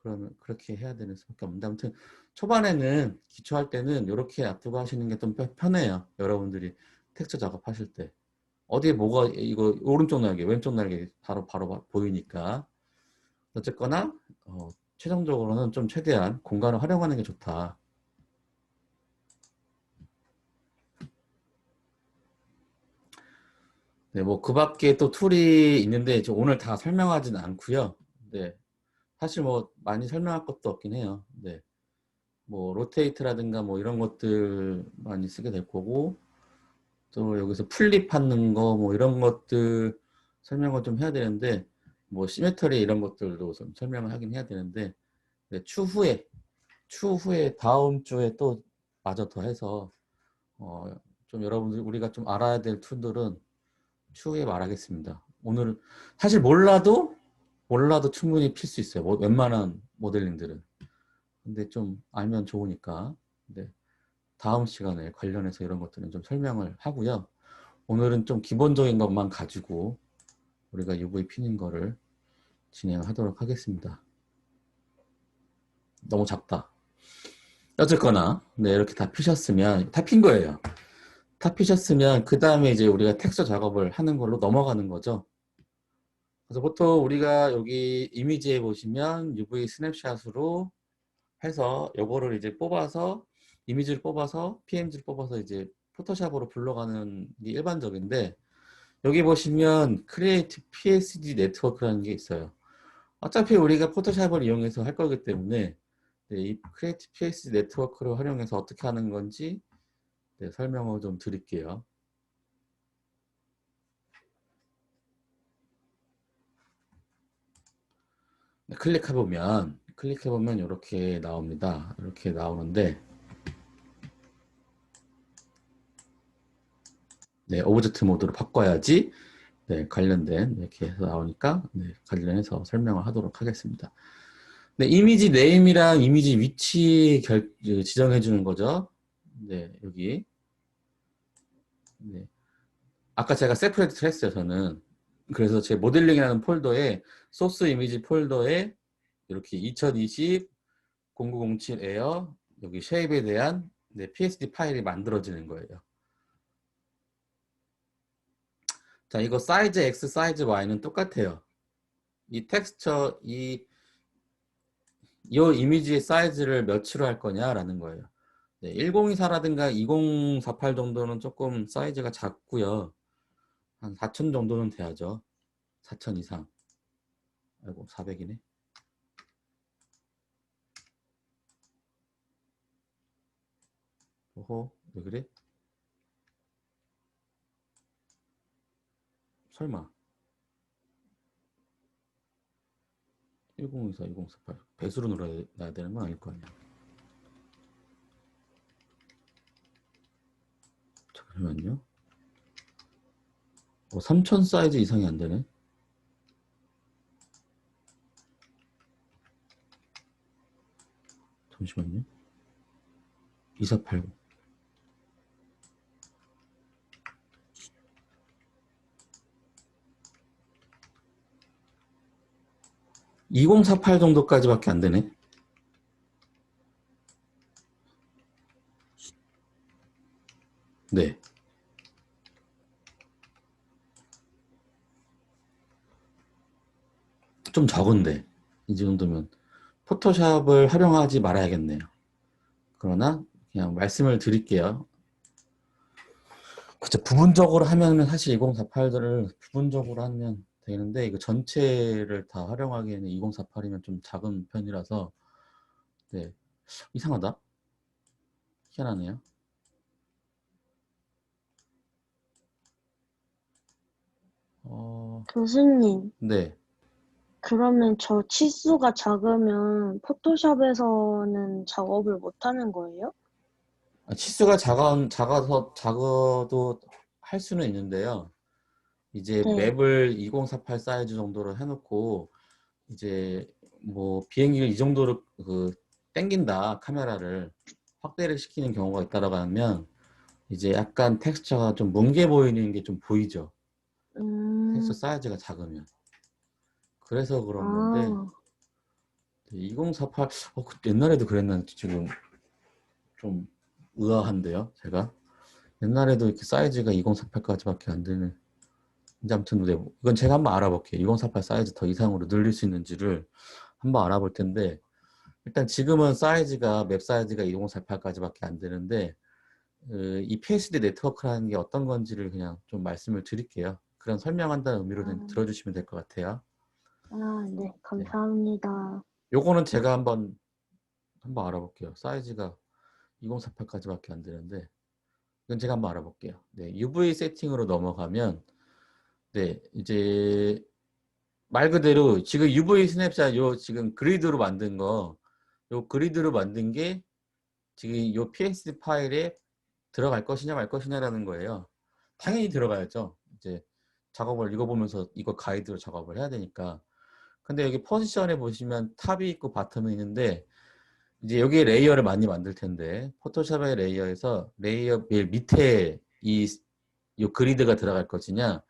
그러면 그렇게 해야 되는 수밖에 없는데 아무튼 초반에는 기초할 때는 이렇게 놔두고 하시는 게 좀 편해요. 여러분들이 텍스처 작업하실 때 어디에 뭐가 이거 오른쪽 날개 왼쪽 날개 바로 보이니까 어쨌거나 최종적으로는 좀 최대한 공간을 활용하는 게 좋다. 네, 뭐 그 밖에 또 툴이 있는데 오늘 다 설명하지는 않고요. 네, 사실 뭐 많이 설명할 것도 없긴 해요. 네, 뭐 로테이트라든가 뭐 이런 것들 많이 쓰게 될 거고 또 여기서 풀립하는 거 뭐 이런 것들 설명을 좀 해야 되는데 뭐 시메트리 이런 것들도 좀 설명을 하긴 해야 되는데 네, 추후에 다음 주에 또 마저 더 해서 좀 여러분들 우리가 좀 알아야 될 툴들은 추후에 말하겠습니다. 오늘 사실 몰라도 충분히 필 수 있어요. 웬만한 모델링들은. 근데 좀 알면 좋으니까. 네. 다음 시간에 관련해서 이런 것들은 좀 설명을 하고요. 오늘은 좀 기본적인 것만 가지고 우리가 UV 피는 거를 진행하도록 하겠습니다. 너무 작다. 어쨌거나 네, 이렇게 다 피셨으면 다 핀 거예요. 다 피셨으면 그 다음에 이제 우리가 텍스처 작업을 하는 걸로 넘어가는 거죠. 그래서 보통 우리가 여기 이미지에 보시면 UV 스냅샷으로 해서 요거를 이제 뽑아서 이미지를 뽑아서 PNG를 뽑아서 이제 포토샵으로 불러가는 게 일반적인데 여기 보시면 크리에이티브 PSD 네트워크라는 게 있어요. 어차피 우리가 포토샵을 이용해서 할 거기 때문에 네, 이 크리에이티브 PSD 네트워크를 활용해서 어떻게 하는 건지 네, 설명을 좀 드릴게요. 네, 클릭해보면 이렇게 나옵니다. 이렇게 나오는데 네, 오브젝트 모드로 바꿔야지 네, 관련된 이렇게 해서 나오니까 네, 관련해서 설명을 하도록 하겠습니다. 네, 이미지 네임이랑 이미지 위치 지정해 주는 거죠. 네, 여기. 네. 아까 제가 세퍼레이트 했어요, 저는. 그래서 제 모델링이라는 폴더에 소스 이미지 폴더에 이렇게 2020 0907 에어 여기 쉐입에 대한 네, PSD 파일이 만들어지는 거예요. 자, 이거 사이즈 X, 사이즈 Y는 똑같아요. 이 텍스처, 이 이미지의 사이즈를 몇으로 할 거냐라는 거예요. 네, 1024라든가 2048 정도는 조금 사이즈가 작고요. 한 4000 정도는 돼야죠. 4000 이상. 아이고, 400이네. 오호, 왜 그래? 설마 1024, 1048 배수로 놀아야 되는 건 아닐 거 아니야. 잠깐만요. 3000 사이즈 이상이 안 되네. 잠시만요. 2480. 2048 정도까지밖에 안 되네. 네. 좀 적은데 이 정도면 포토샵을 활용하지 말아야겠네요. 그러나 그냥 말씀을 드릴게요. 그쵸, 부분적으로 하면 사실 2048들을 부분적으로 하면 되는데 이거 전체를 다 활용하기에는 2048이면 좀 작은 편이라서 네, 이상하다. 희한하네요. 교수님, 네. 그러면 저 치수가 작으면 포토샵에서는 작업을 못 하는 거예요? 치수가 작아도 할 수는 있는데요. 이제 네. 맵을 2048 사이즈 정도로 해놓고 이제 뭐 비행기를 이 정도로 땡긴다 카메라를 확대를 시키는 경우가 있다라고 하면 이제 약간 텍스처가 좀 뭉개 보이는 게 좀 보이죠. 텍스처 사이즈가 작으면. 그래서 그런 건데 아, 2048 옛날에도 그랬나 지금 좀 의아한데요. 제가 옛날에도 이렇게 사이즈가 2048까지밖에 안 되는. 이제 아무튼 네, 이건 제가 한번 알아볼게요. 2048 사이즈 더 이상으로 늘릴 수 있는지를 한번 알아볼 텐데 일단 지금은 사이즈가 맵 사이즈가 2048까지밖에 안 되는데 이 PSD 네트워크라는 게 어떤 건지를 그냥 좀 말씀을 드릴게요. 그런 설명한다는 의미로 들어주시면 될 것 같아요. 네, 네. 감사합니다. 요거는 제가 한번 알아볼게요. 사이즈가 2048까지밖에 안 되는데 이건 제가 한번 알아볼게요. 네, UV 세팅으로 넘어가면 네, 이제 말 그대로 지금 UV 스냅샷 요 지금 그리드로 만든 거, 요 그리드로 만든 게 지금 요 PSD 파일에 들어갈 것이냐 말 것이냐라는 거예요. 당연히 들어가야죠. 이제 작업을 읽어보면서 이거 가이드로 작업을 해야 되니까. 근데 여기 포지션에 보시면 탑이 있고 바텀이 있는데 이제 여기에 레이어를 많이 만들 텐데 포토샵의 레이어에서 레이어 제일 밑에 요 그리드가 들어갈 것이냐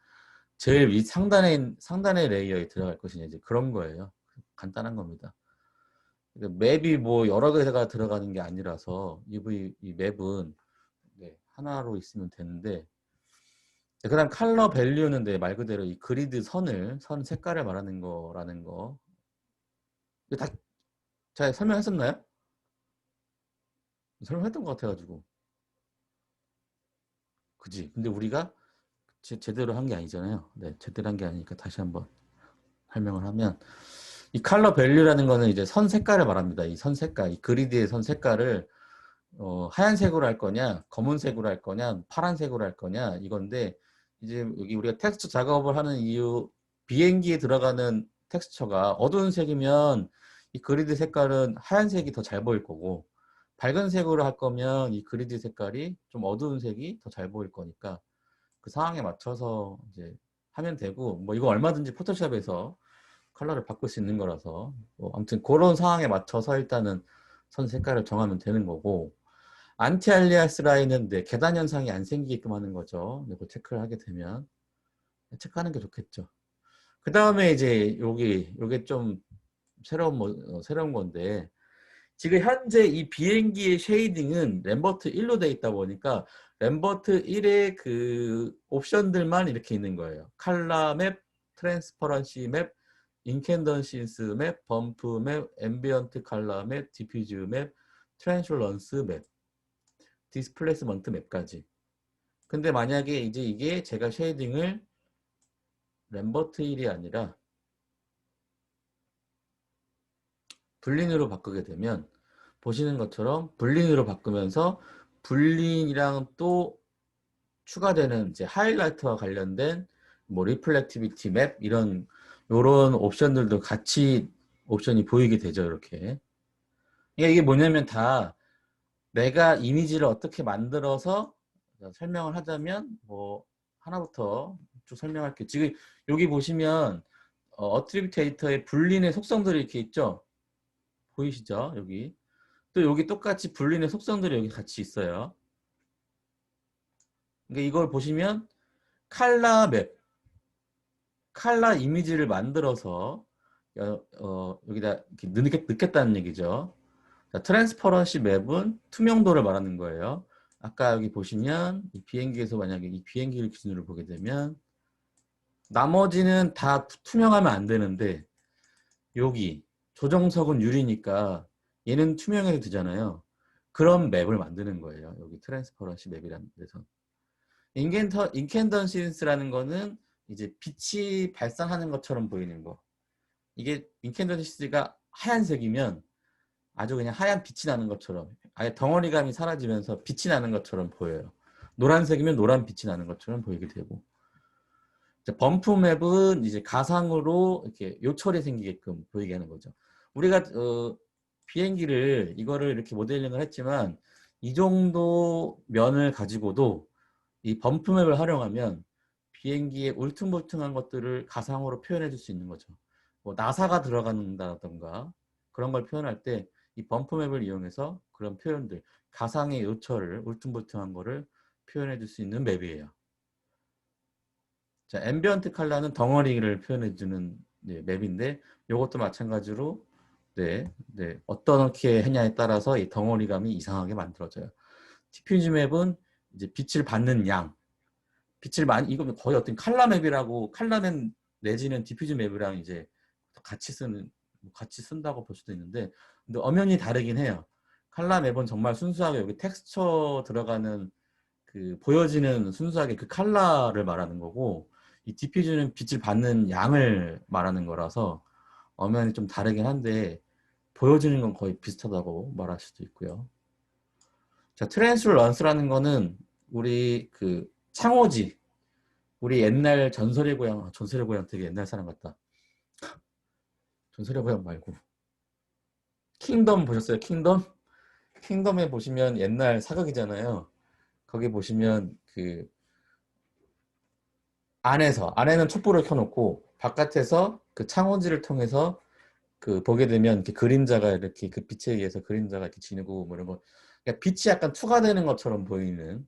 제일 위 상단의 레이어에 들어갈 것이냐 이제 그런 거예요. 간단한 겁니다. 그러니까 맵이 뭐 여러 개가 들어가는 게 아니라서 이 맵은 네, 하나로 있으면 되는데 그다음 컬러 밸류는 네, 말 그대로 이 그리드 선 색깔을 말하는 거라는 거. 이거 다 잘 설명했었나요? 설명했던 것 같아가지고. 그지? 근데 우리가 제대로 한 게 아니잖아요. 네, 제대로 한 게 아니니까 다시 한번 설명을 하면 이 컬러 밸류라는 거는 이제 선 색깔을 말합니다. 이 선 색깔, 이 그리드의 선 색깔을 하얀색으로 할 거냐, 검은색으로 할 거냐, 파란색으로 할 거냐 이건데 이제 여기 우리가 텍스처 작업을 하는 이유 비행기에 들어가는 텍스처가 어두운 색이면 이 그리드 색깔은 하얀색이 더 잘 보일 거고 밝은 색으로 할 거면 이 그리드 색깔이 좀 어두운 색이 더 잘 보일 거니까 그 상황에 맞춰서 이제 하면 되고 뭐 이거 얼마든지 포토샵에서 컬러를 바꿀 수 있는 거라서 뭐 아무튼 그런 상황에 맞춰서 일단은 선 색깔을 정하면 되는 거고 안티 알리아스 라인은 네, 계단 현상이 안 생기게끔 하는 거죠. 이거 체크를 하게 되면 체크하는 게 좋겠죠. 그 다음에 이제 요게 좀 새로운 건데 지금 현재 이 비행기의 쉐이딩은 램버트 1로 돼 있다 보니까 램버트 1의 그 옵션들만 이렇게 있는 거예요. 칼라 맵, 트랜스퍼런시 맵, 인캔던시스 맵, 범프 맵, 앰비언트 칼라 맵, 디퓨즈 맵, 트랜슐런스 맵, 디스플레이스먼트 맵까지. 근데 만약에 이제 이게 제가 쉐이딩을 램버트 1이 아니라 불린으로 바꾸게 되면 보시는 것처럼 불린으로 바꾸면서 불린이랑 또 추가되는 이제 하이라이터와 관련된 뭐 리플렉티비티 맵 이런 요런 옵션들도 같이 옵션이 보이게 되죠. 이렇게. 이게 뭐냐면 다 내가 이미지를 어떻게 만들어서 설명을 하자면 뭐 하나부터 쭉 설명할게요. 지금 여기 보시면 어트리뷰트 데이터의 불린의 속성들이 이렇게 있죠. 보이시죠? 여기. 또 여기 똑같이 불린의 속성들이 여기 같이 있어요. 그러니까 이걸 보시면 칼라 맵, 칼라 이미지를 만들어서 여기다 이렇게 넣겠다는 얘기죠. 자, 트랜스퍼런시 맵은 투명도를 말하는 거예요. 아까 여기 보시면 이 비행기에서 만약에 이 비행기를 기준으로 보게 되면 나머지는 다 투명하면 안 되는데 여기 조정석은 유리니까 얘는 투명해도 되잖아요. 그런 맵을 만드는 거예요. 여기 트랜스퍼런시 맵이라는 데서. 인캔던시스라는 거는 이제 빛이 발산하는 것처럼 보이는 거. 이게 인캔던시스가 하얀색이면 아주 그냥 하얀 빛이 나는 것처럼 아예 덩어리감이 사라지면서 빛이 나는 것처럼 보여요. 노란색이면 노란 빛이 나는 것처럼 보이게 되고. 범프 맵은 이제 가상으로 이렇게 요철이 생기게끔 보이게 하는 거죠. 우리가 비행기를 이거를 이렇게 모델링을 했지만 이 정도 면을 가지고도 이 범프 맵을 활용하면 비행기의 울퉁불퉁한 것들을 가상으로 표현해 줄 수 있는 거죠. 뭐 나사가 들어간다던가 그런 걸 표현할 때 이 범프 맵을 이용해서 그런 표현들, 가상의 요철을 울퉁불퉁한 거를 표현해 줄 수 있는 맵이에요. 자, 앰비언트 컬러는 덩어리를 표현해 주는 맵인데 이것도 마찬가지로 어떻게 했냐에 따라서 이 덩어리감이 이상하게 만들어져요. 디퓨즈 맵은 이제 빛을 받는 양, 빛을 많이 이거 거의 어떤 칼라 맵이라고 칼라맵 내지는 디퓨즈 맵이랑 이제 같이 쓴다고 볼 수도 있는데 근데 엄연히 다르긴 해요. 칼라 맵은 정말 순수하게 여기 텍스처 들어가는 그 보여지는 순수하게 그 칼라를 말하는 거고 이 디퓨즈는 빛을 받는 양을 말하는 거라서 엄연히 좀 다르긴 한데 보여지는 건 거의 비슷하다고 말할 수도 있고요. 자, 트랜스런스라는 거는 우리 그 창호지 우리 옛날 전설의 고향 전설의 고향 되게 옛날 사람 같다. 전설의 고향 말고 킹덤 보셨어요? 킹덤? 킹덤에 보시면 옛날 사극이잖아요. 거기 보시면 그 안에는 촛불을 켜놓고 바깥에서 그 창호지를 통해서 그 보게 되면 이렇게 그림자가 이렇게 그 빛에 의해서 그림자가 이렇게 지니고 뭐 이런 거 그러니까 빛이 약간 투과되는 것처럼 보이는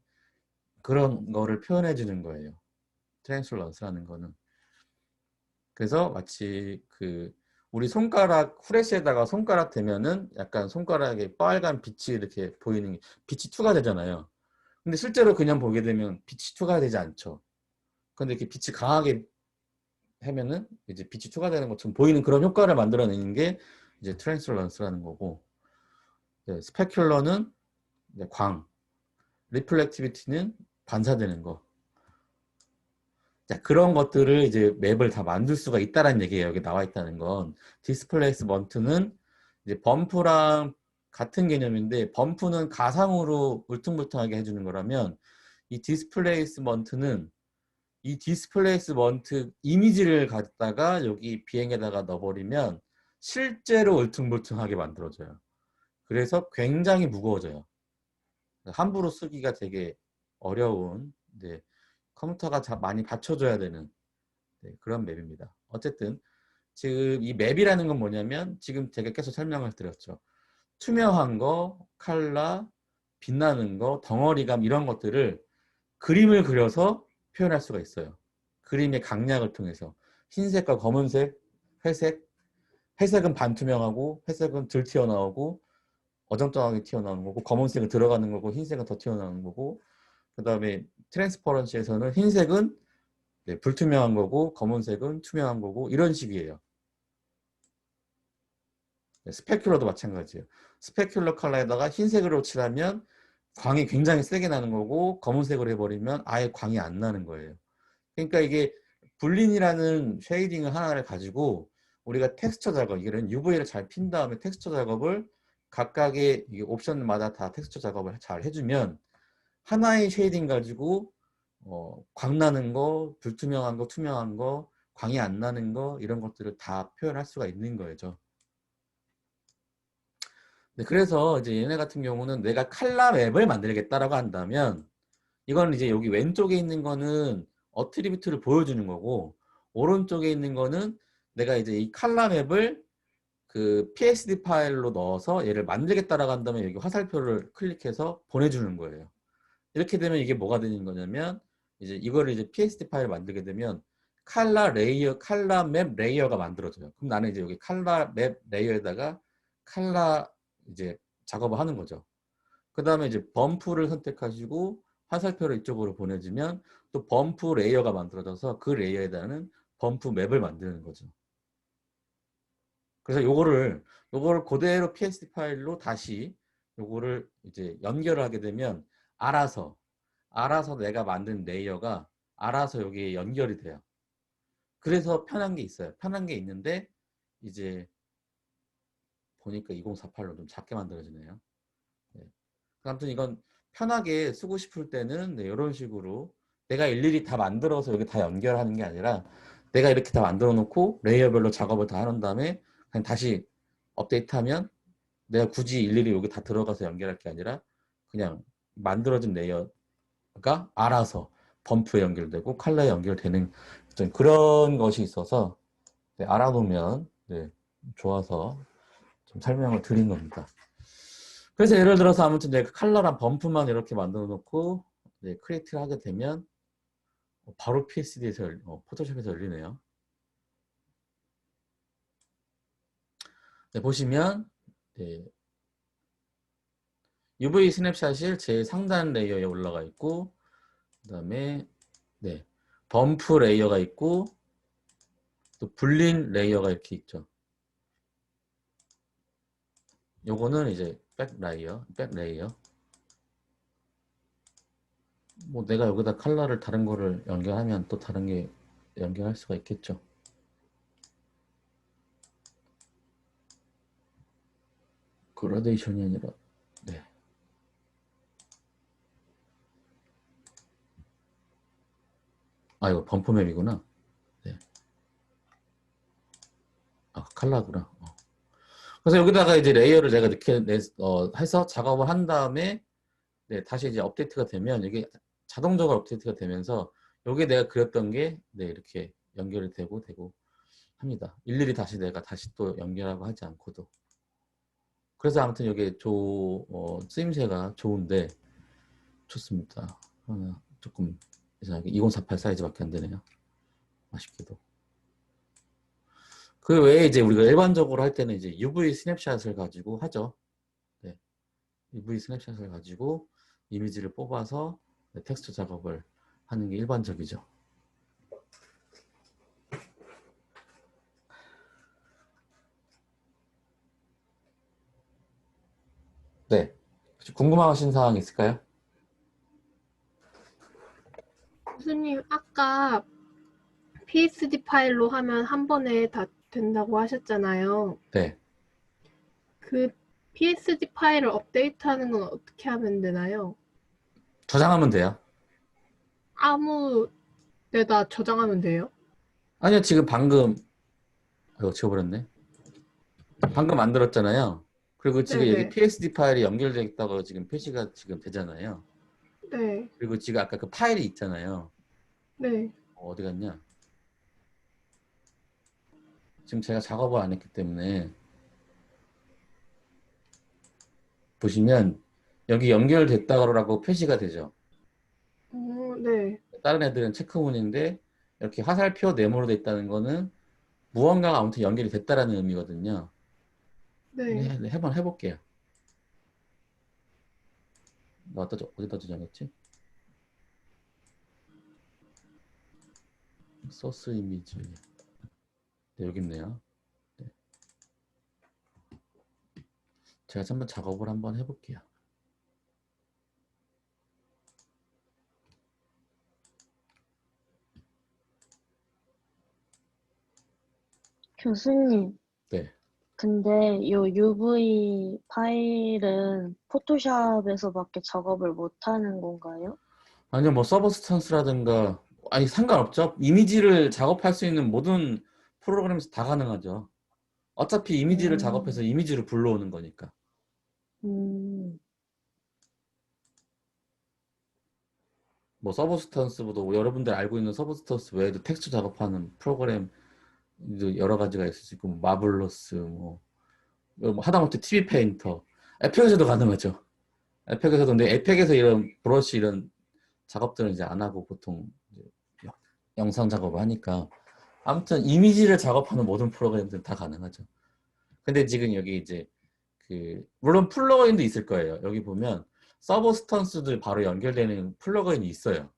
그런 거를 표현해 주는 거예요. 트랜슬런스라는 거는. 그래서 마치 그 우리 손가락 후레쉬에다가 손가락 대면은 약간 손가락에 빨간 빛이 이렇게 보이는 빛이 투과되잖아요. 근데 실제로 그냥 보게 되면 빛이 투과되지 않죠. 근데 이렇게 빛이 강하게 하면은 이제 빛이 추가되는 것처럼 보이는 그런 효과를 만들어내는 게 이제 트랜스런스라는 거고, 스페큘러는 광, 리플렉티비티는 반사되는 거. 자, 그런 것들을 이제 맵을 다 만들 수가 있다라는 얘기예요. 여기 나와 있다는 건. 디스플레이스먼트는 이제 범프랑 같은 개념인데 범프는 가상으로 울퉁불퉁하게 해주는 거라면 이 디스플레이스먼트는 이 디스플레이스먼트 이미지를 갖다가 여기 비행에다가 넣어버리면 실제로 울퉁불퉁하게 만들어져요. 그래서 굉장히 무거워져요. 함부로 쓰기가 되게 어려운 컴퓨터가 많이 받쳐줘야 되는 그런 맵입니다. 어쨌든 지금 이 맵이라는 건 뭐냐면 지금 제가 계속 설명을 드렸죠. 투명한 거, 칼라, 빛나는 거, 덩어리감 이런 것들을 그림을 그려서 표현할 수가 있어요. 그림의 강약을 통해서 흰색과 검은색, 회색, 회색은 반투명하고 회색은 덜 튀어나오고 어정쩡하게 튀어나오는 거고 검은색은 들어가는 거고 흰색은 더 튀어나오는 거고 그 다음에 트랜스퍼런시에서는 흰색은 불투명한 거고 검은색은 투명한 거고 이런 식이에요. 스페큘러도 마찬가지예요. 스페큘러 컬러에다가 흰색으로 칠하면 광이 굉장히 세게 나는 거고 검은색으로 해버리면 아예 광이 안 나는 거예요. 그러니까 이게 불린이라는 쉐이딩을 하나를 가지고 우리가 텍스처 작업, 이런 UV를 잘 핀 다음에 텍스처 작업을 각각의 이 옵션마다 다 텍스처 작업을 잘 해주면 하나의 쉐이딩 가지고 광나는 거, 불투명한 거, 투명한 거, 광이 안 나는 거 이런 것들을 다 표현할 수가 있는 거죠. 네, 그래서 이제 얘네 같은 경우는 내가 칼라 맵을 만들겠다라고 한다면 이건 이제 여기 왼쪽에 있는 거는 어트리뷰트를 보여주는 거고 오른쪽에 있는 거는 내가 이제 이 칼라 맵을 그 PSD 파일로 넣어서 얘를 만들겠다라고 한다면 여기 화살표를 클릭해서 보내주는 거예요. 이렇게 되면 이게 뭐가 되는 거냐면 이제 이거를 이제 PSD 파일을 만들게 되면 칼라 레이어, 칼라 맵 레이어가 만들어져요. 그럼 나는 이제 여기 칼라 맵 레이어에다가 칼라 이제 작업을 하는 거죠. 그 다음에 이제 범프를 선택하시고 화살표를 이쪽으로 보내주면 또 범프 레이어가 만들어져서 그 레이어에다는 범프 맵을 만드는 거죠. 그래서 요거를 그대로 PSD 파일로 다시 요거를 이제 연결을 하게 되면 알아서 내가 만든 레이어가 알아서 여기에 연결이 돼요. 그래서 편한 게 있어요. 편한 게 있는데 이제 보니까 2048로 좀 작게 만들어지네요. 네. 아무튼 이건 편하게 쓰고 싶을 때는 네, 이런 식으로 내가 일일이 다 만들어서 여기 다 연결하는 게 아니라 내가 이렇게 다 만들어 놓고 레이어별로 작업을 다 해놓은 다음에 그냥 다시 업데이트하면 내가 굳이 일일이 여기 다 들어가서 연결할 게 아니라 그냥 만들어진 레이어가 알아서 범프에 연결되고 컬러에 연결되는 어떤 그런 것이 있어서 네, 알아놓으면 네, 좋아서 좀 설명을 드린 겁니다. 그래서 예를 들어서 아무튼 내가 컬러랑 범프만 이렇게 만들어 놓고 네, 크리에이트를 하게 되면 바로 PSD에서 포토샵에서 열리네요. 네, 보시면 네, UV 스냅샷이 제일 상단 레이어에 올라가 있고 그 다음에 네, 범프 레이어가 있고 또 불린 레이어가 이렇게 있죠. 요거는 이제 백 레이어. 뭐 내가 여기다 컬러를 다른 거를 연결하면 또 다른 게 연결할 수가 있겠죠. 그라데이션이 아니라 네. 아 이거 범프 맵이구나. 네. 아 컬러구나. 그래서 여기다가 이제 레이어를 내가 이렇게 해서 작업을 한 다음에 네, 다시 이제 업데이트가 되면 이게 자동적으로 업데이트가 되면서 여기 내가 그렸던 게 네, 이렇게 연결이 되고 합니다. 일일이 다시 내가 다시 또 연결하고 하지 않고도. 그래서 아무튼 이게 쓰임새가 좋은데 좋습니다. 조금 이상하게 2048 사이즈밖에 안 되네요. 아쉽게도. 그 외에 이제 우리가 일반적으로 할 때는 이제 UV 스냅샷을 가지고 하죠. 네. UV 스냅샷을 가지고 이미지를 뽑아서 네, 텍스처 작업을 하는 게 일반적이죠. 네. 혹시 궁금하신 사항 있을까요? 교수님, 아까 PSD 파일로 하면 한 번에 다 된다고 하셨잖아요. 네. 그 PSD 파일을 업데이트하는 건 어떻게 하면 되나요? 저장하면 돼요. 아무 데다 저장하면 돼요? 아니요, 지금 방금, 이거 지워버렸네. 방금 만들었잖아요. 그리고 지금 여기 네네. PSD 파일이 연결되어 있다고 지금 표시가 지금 되잖아요. 네. 그리고 지금 아까 그 파일이 있잖아요. 네. 어디 갔냐? 지금 제가 작업을 안 했기 때문에 보시면 여기 연결됐다고 표시가 되죠. 네. 다른 애들은 체크문인데 이렇게 화살표 네모로 돼 있다는 거는 무언가가 아무튼 연결이 됐다라는 의미거든요. 네. 한번 해볼게요. 어디다 저장했지? 소스 이미지. 네, 여기 있네요. 네. 제가 한번 작업을 한번 해볼게요. 교수님, 네. 근데 요 UV 파일은 포토샵에서밖에 작업을 못 하는 건가요? 아니면 뭐 서브스턴스라든가 아니 상관없죠. 이미지를 작업할 수 있는 모든 프로그램에서 다 가능하죠. 어차피 이미지를 작업해서 음, 이미지를 불러오는 거니까. 음, 뭐 서브스턴스보다 뭐 여러분들 알고 있는 서브스턴스 외에도 텍스트 작업하는 프로그램도 여러 가지가 있을 수 있고 뭐 마블러스 뭐 하다못해 TV 페인터 에펙에서도 가능하죠. 에펙에서도 근데 에펙에서 이런 브러쉬 이런 작업들은 이제 안 하고 보통 이제 영상 작업을 하니까 아무튼 이미지를 작업하는 모든 프로그램들은 다 가능하죠. 근데 지금 여기 이제 그 물론 플러그인도 있을 거예요. 여기 보면 서브스턴스도 바로 연결되는 플러그인이 있어요.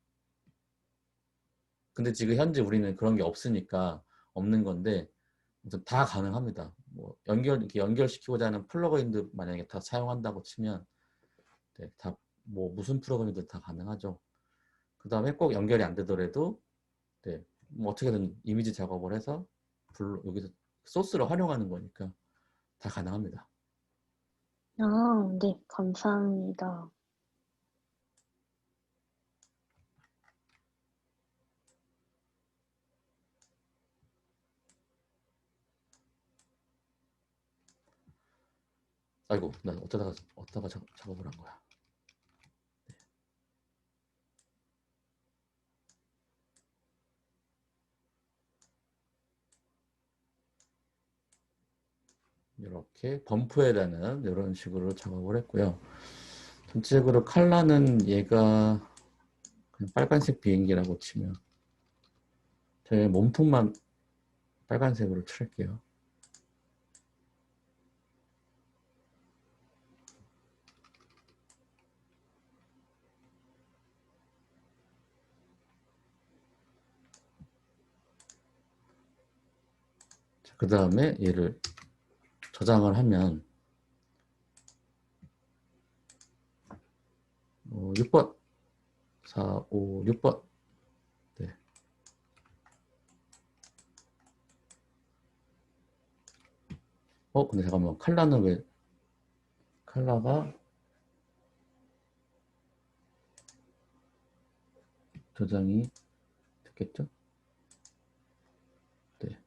근데 지금 현재 우리는 그런 게 없으니까 없는 건데 아무튼 다 가능합니다. 뭐 이렇게 연결시키고자 하는 플러그인도 만약에 다 사용한다고 치면 네, 다 뭐 무슨 프로그램이든 다 가능하죠. 그 다음에 꼭 연결이 안 되더라도 네, 뭐 어떻게든 이미지 작업을 해서 여기서 소스를 활용하는 거니까 다 가능합니다. 아, 네, 감사합니다. 아이고, 나 어쩌다가 작업을 한 거야. 이렇게 범프에다는 이런 식으로 작업을 했고요. 전체적으로 컬러는 얘가 그냥 빨간색 비행기라고 치면 저희 몸통만 빨간색으로 칠할게요. 그 다음에 얘를 저장을 하면 6번 4, 5, 6번 네. 근데 잠깐만 컬러는 왜 컬러가 저장이 됐겠죠? 네.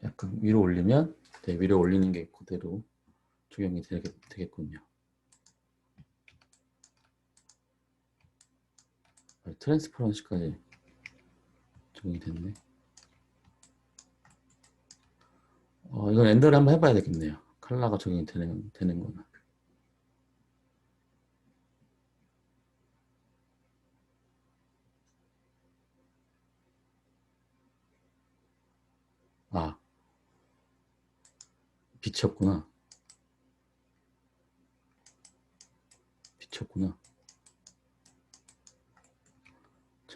약간 위로 올리면 네, 위로 올리는 게 그대로 적용이 되겠군요. 트랜스퍼런시까지 적용이 됐네. 이건 엔더를 한번 해봐야 되겠네요. 컬러가 적용이 되는 거는. 아, 비쳤구나. 비쳤구나.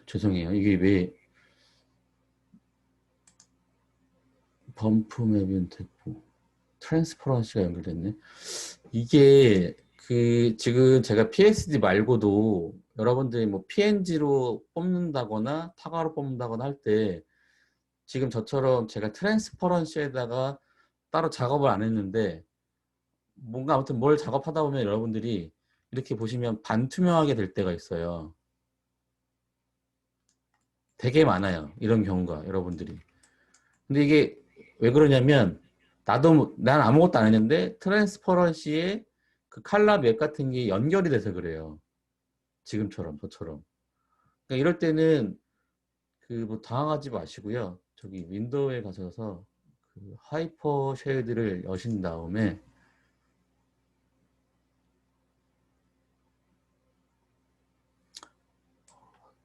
죄송해요. 이게 왜 범프 맵은 됐고 트랜스퍼런시가 연결됐네. 이게 지금 제가 PSD 말고도 여러분들이 뭐 PNG로 뽑는다거나 타가로 뽑는다거나 할 때 지금 저처럼 제가 트랜스퍼런시에다가 따로 작업을 안 했는데 뭔가 아무튼 뭘 작업하다 보면 여러분들이 이렇게 보시면 반투명하게 될 때가 있어요. 되게 많아요. 이런 경우가 여러분들이. 근데 이게 왜 그러냐면 난 아무것도 안 했는데 트랜스퍼런시에 그 칼라 맵 같은 게 연결이 돼서 그래요. 지금처럼 저처럼. 그러니까 이럴 때는 그 뭐 당황하지 마시고요. 저기 윈도우에 가셔서 그 하이퍼 쉐이드를 여신 다음에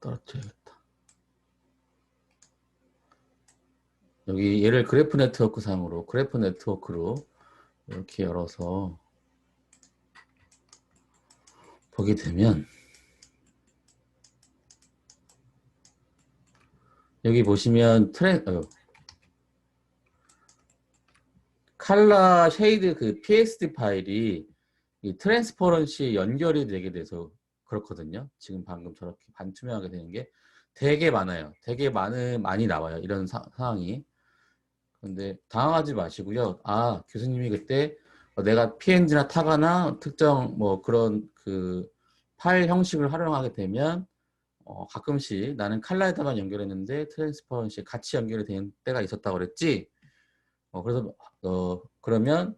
떨어뜨려야겠다. 여기 얘를 그래프 네트워크 상으로 그래프 네트워크로 이렇게 열어서 보게 되면 여기 보시면 칼라 쉐이드 그 PSD 파일이 이 트랜스퍼런시에 연결이 되게 돼서 그렇거든요. 지금 방금 저렇게 반투명하게 되는 게 되게 많아요. 되게 많이 나와요. 이런 상황이. 근데 당황하지 마시고요. 아, 교수님이 그때 내가 PNG나 타가나 특정 뭐 그런 그 파일 형식을 활용하게 되면 가끔씩 나는 칼라에다만 연결했는데 트랜스퍼런시 같이 연결이 되는 때가 있었다고 그랬지. 그래서 그러면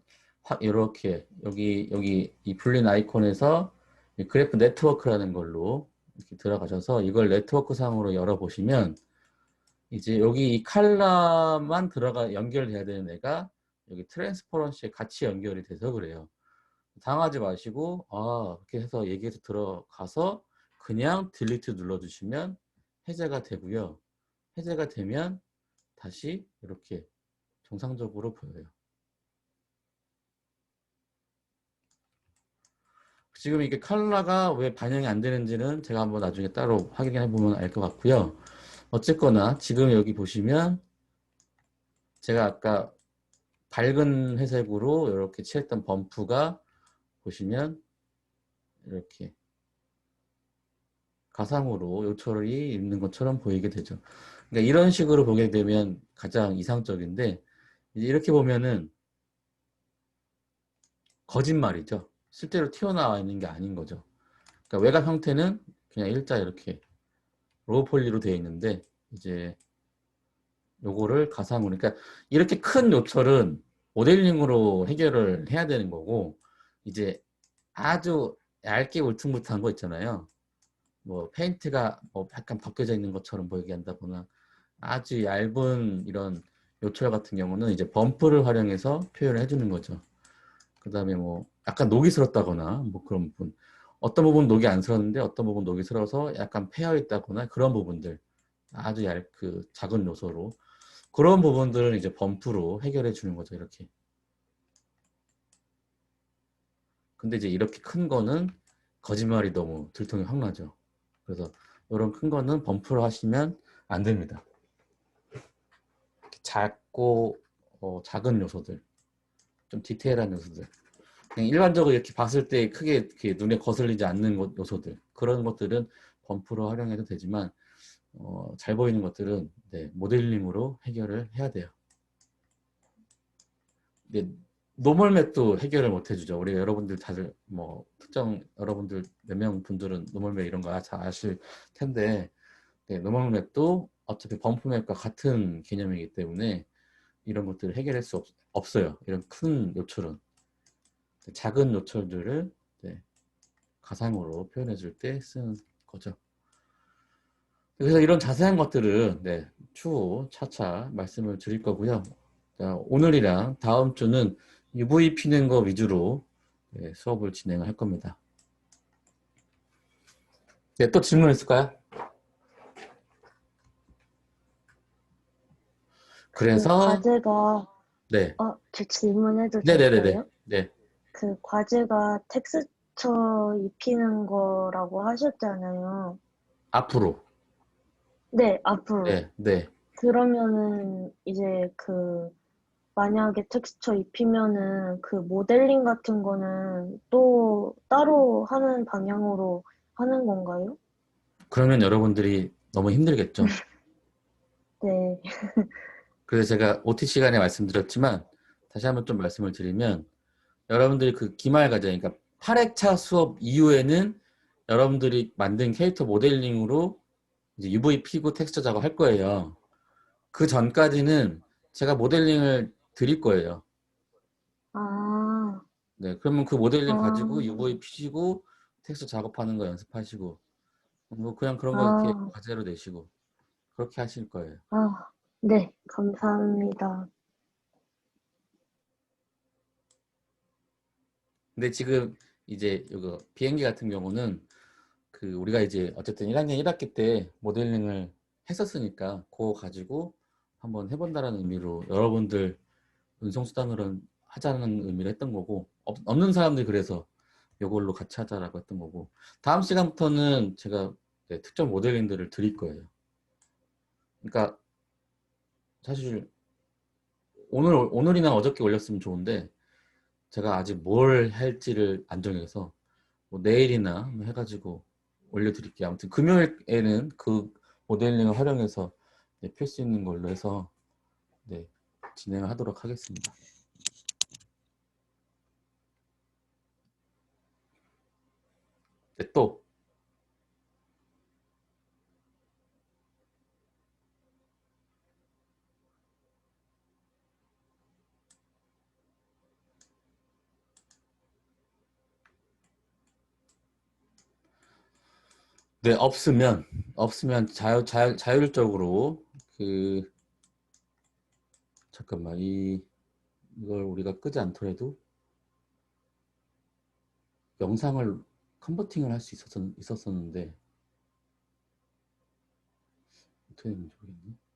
이렇게 여기 이 불린 아이콘에서 이 그래프 네트워크라는 걸로 이렇게 들어가셔서 이걸 네트워크 상으로 열어보시면 이제 여기 이 칼라만 연결돼야 되는 애가 여기 트랜스퍼런시에 같이 연결이 돼서 그래요. 당하지 마시고 이렇게 해서 얘기해서 들어가서 그냥 딜리트 눌러주시면 해제가 되고요. 해제가 되면 다시 이렇게 정상적으로 보여요. 지금 이게 칼라가 왜 반영이 안 되는지는 제가 한번 나중에 따로 확인해 보면 알 것 같고요. 어쨌거나 지금 여기 보시면 제가 아까 밝은 회색으로 이렇게 칠했던 범프가 보시면 이렇게 가상으로 요철이 있는 것처럼 보이게 되죠. 그러니까 이런 식으로 보게 되면 가장 이상적인데 이제 이렇게 보면은 거짓말이죠. 실제로 튀어나와 있는 게 아닌 거죠. 그러니까 외곽 형태는 그냥 일자 이렇게 로우 폴리로 되어 있는데 이제 요거를 가상으로 그러니까 이렇게 큰 요철은 모델링으로 해결을 해야 되는 거고 이제 아주 얇게 울퉁불퉁한 거 있잖아요. 뭐 페인트가 뭐 약간 벗겨져 있는 것처럼 보이게 한다거나 아주 얇은 이런 요철 같은 경우는 이제 범프를 활용해서 표현을 해주는 거죠. 그 다음에 뭐 약간 녹이 슬었다거나 뭐 그런 부분 어떤 부분 녹이 안 슬었는데 어떤 부분 녹이 슬어서 약간 패여 있다거나 그런 부분들 아주 그 작은 요소로 그런 부분들은 이제 범프로 해결해 주는 거죠 이렇게. 근데 이제 이렇게 큰 거는 거짓말이 너무 들통이 확 나죠. 그래서 이런 큰 거는 범프로 하시면 안 됩니다. 작고 작은 요소들, 좀 디테일한 요소들, 그냥 일반적으로 이렇게 봤을 때 크게 이렇게 눈에 거슬리지 않는 요소들 그런 것들은 범프로 활용해도 되지만 잘 보이는 것들은 네, 모델링으로 해결을 해야 돼요. 근데 노멀 맵도 해결을 못 해주죠. 우리 여러분들 다들 뭐 특정 여러분들 몇 명 분들은 노멀 맵 이런 거 잘 아실 텐데 네, 노멀 맵도 어차피 범프 맵과 같은 개념이기 때문에 이런 것들을 해결할 수 없어요. 이런 큰 요철은 작은 요철들을 네, 가상으로 표현해 줄 때 쓰는 거죠. 그래서 이런 자세한 것들은 네, 추후 차차 말씀을 드릴 거고요. 자, 오늘이랑 다음 주는 UV 피는 거 위주로 네, 수업을 진행할 겁니다. 네, 또 질문 있을까요? 그 그래서 과제가, 네, 저 질문해도 네네네네, 될까요? 네, 그 과제가 텍스처 입히는 거라고 하셨잖아요. 앞으로, 네, 앞으로. 네, 네. 그러면은 이제 만약에 텍스처 입히면은 그 모델링 같은 거는 또 따로 하는 방향으로 하는 건가요? 그러면 여러분들이 너무 힘들겠죠. 네. 그래서 제가 OT 시간에 말씀드렸지만 다시 한번 좀 말씀을 드리면 여러분들이 그 기말 과정, 그러니까 8회차 수업 이후에는 여러분들이 만든 캐릭터 모델링으로 이제 UV 피고 텍스처 작업할 거예요. 그 전까지는 제가 모델링을 드릴 거예요. 아, 네, 그러면 그 모델링 가지고 아, UV 피시고 텍스처 작업하는 거 연습하시고 뭐 그냥 그런 거 이렇게 아, 과제로 내시고 그렇게 하실 거예요. 네, 감사합니다. 근데 지금 이제 이거 비행기 같은 경우는 그 우리가 이제 어쨌든 1학년 1학기 때 모델링을 했었으니까 그거 가지고 한번 해본다라는 의미로 여러분들 운송수단으로 하자는 의미로 했던 거고 없는 사람들이 그래서 이걸로 같이 하자라고 했던 거고 다음 시간부터는 제가 네, 특정 모델링들을 드릴 거예요. 그러니까 사실 오늘이나 어저께 올렸으면 좋은데 제가 아직 뭘 할지를 안 정해서 뭐 내일이나 뭐 해가지고 올려드릴게요. 아무튼 금요일에는 그 모델링을 활용해서 네, 필 수 있는 걸로 해서 네, 진행을 하도록 하겠습니다. 네, 또 네, 없으면 자율적으로 그 잠깐만 이걸 우리가 끄지 않더라도 영상을 컨버팅을 할 수 있었는데 어떻게 되는지 모르겠네.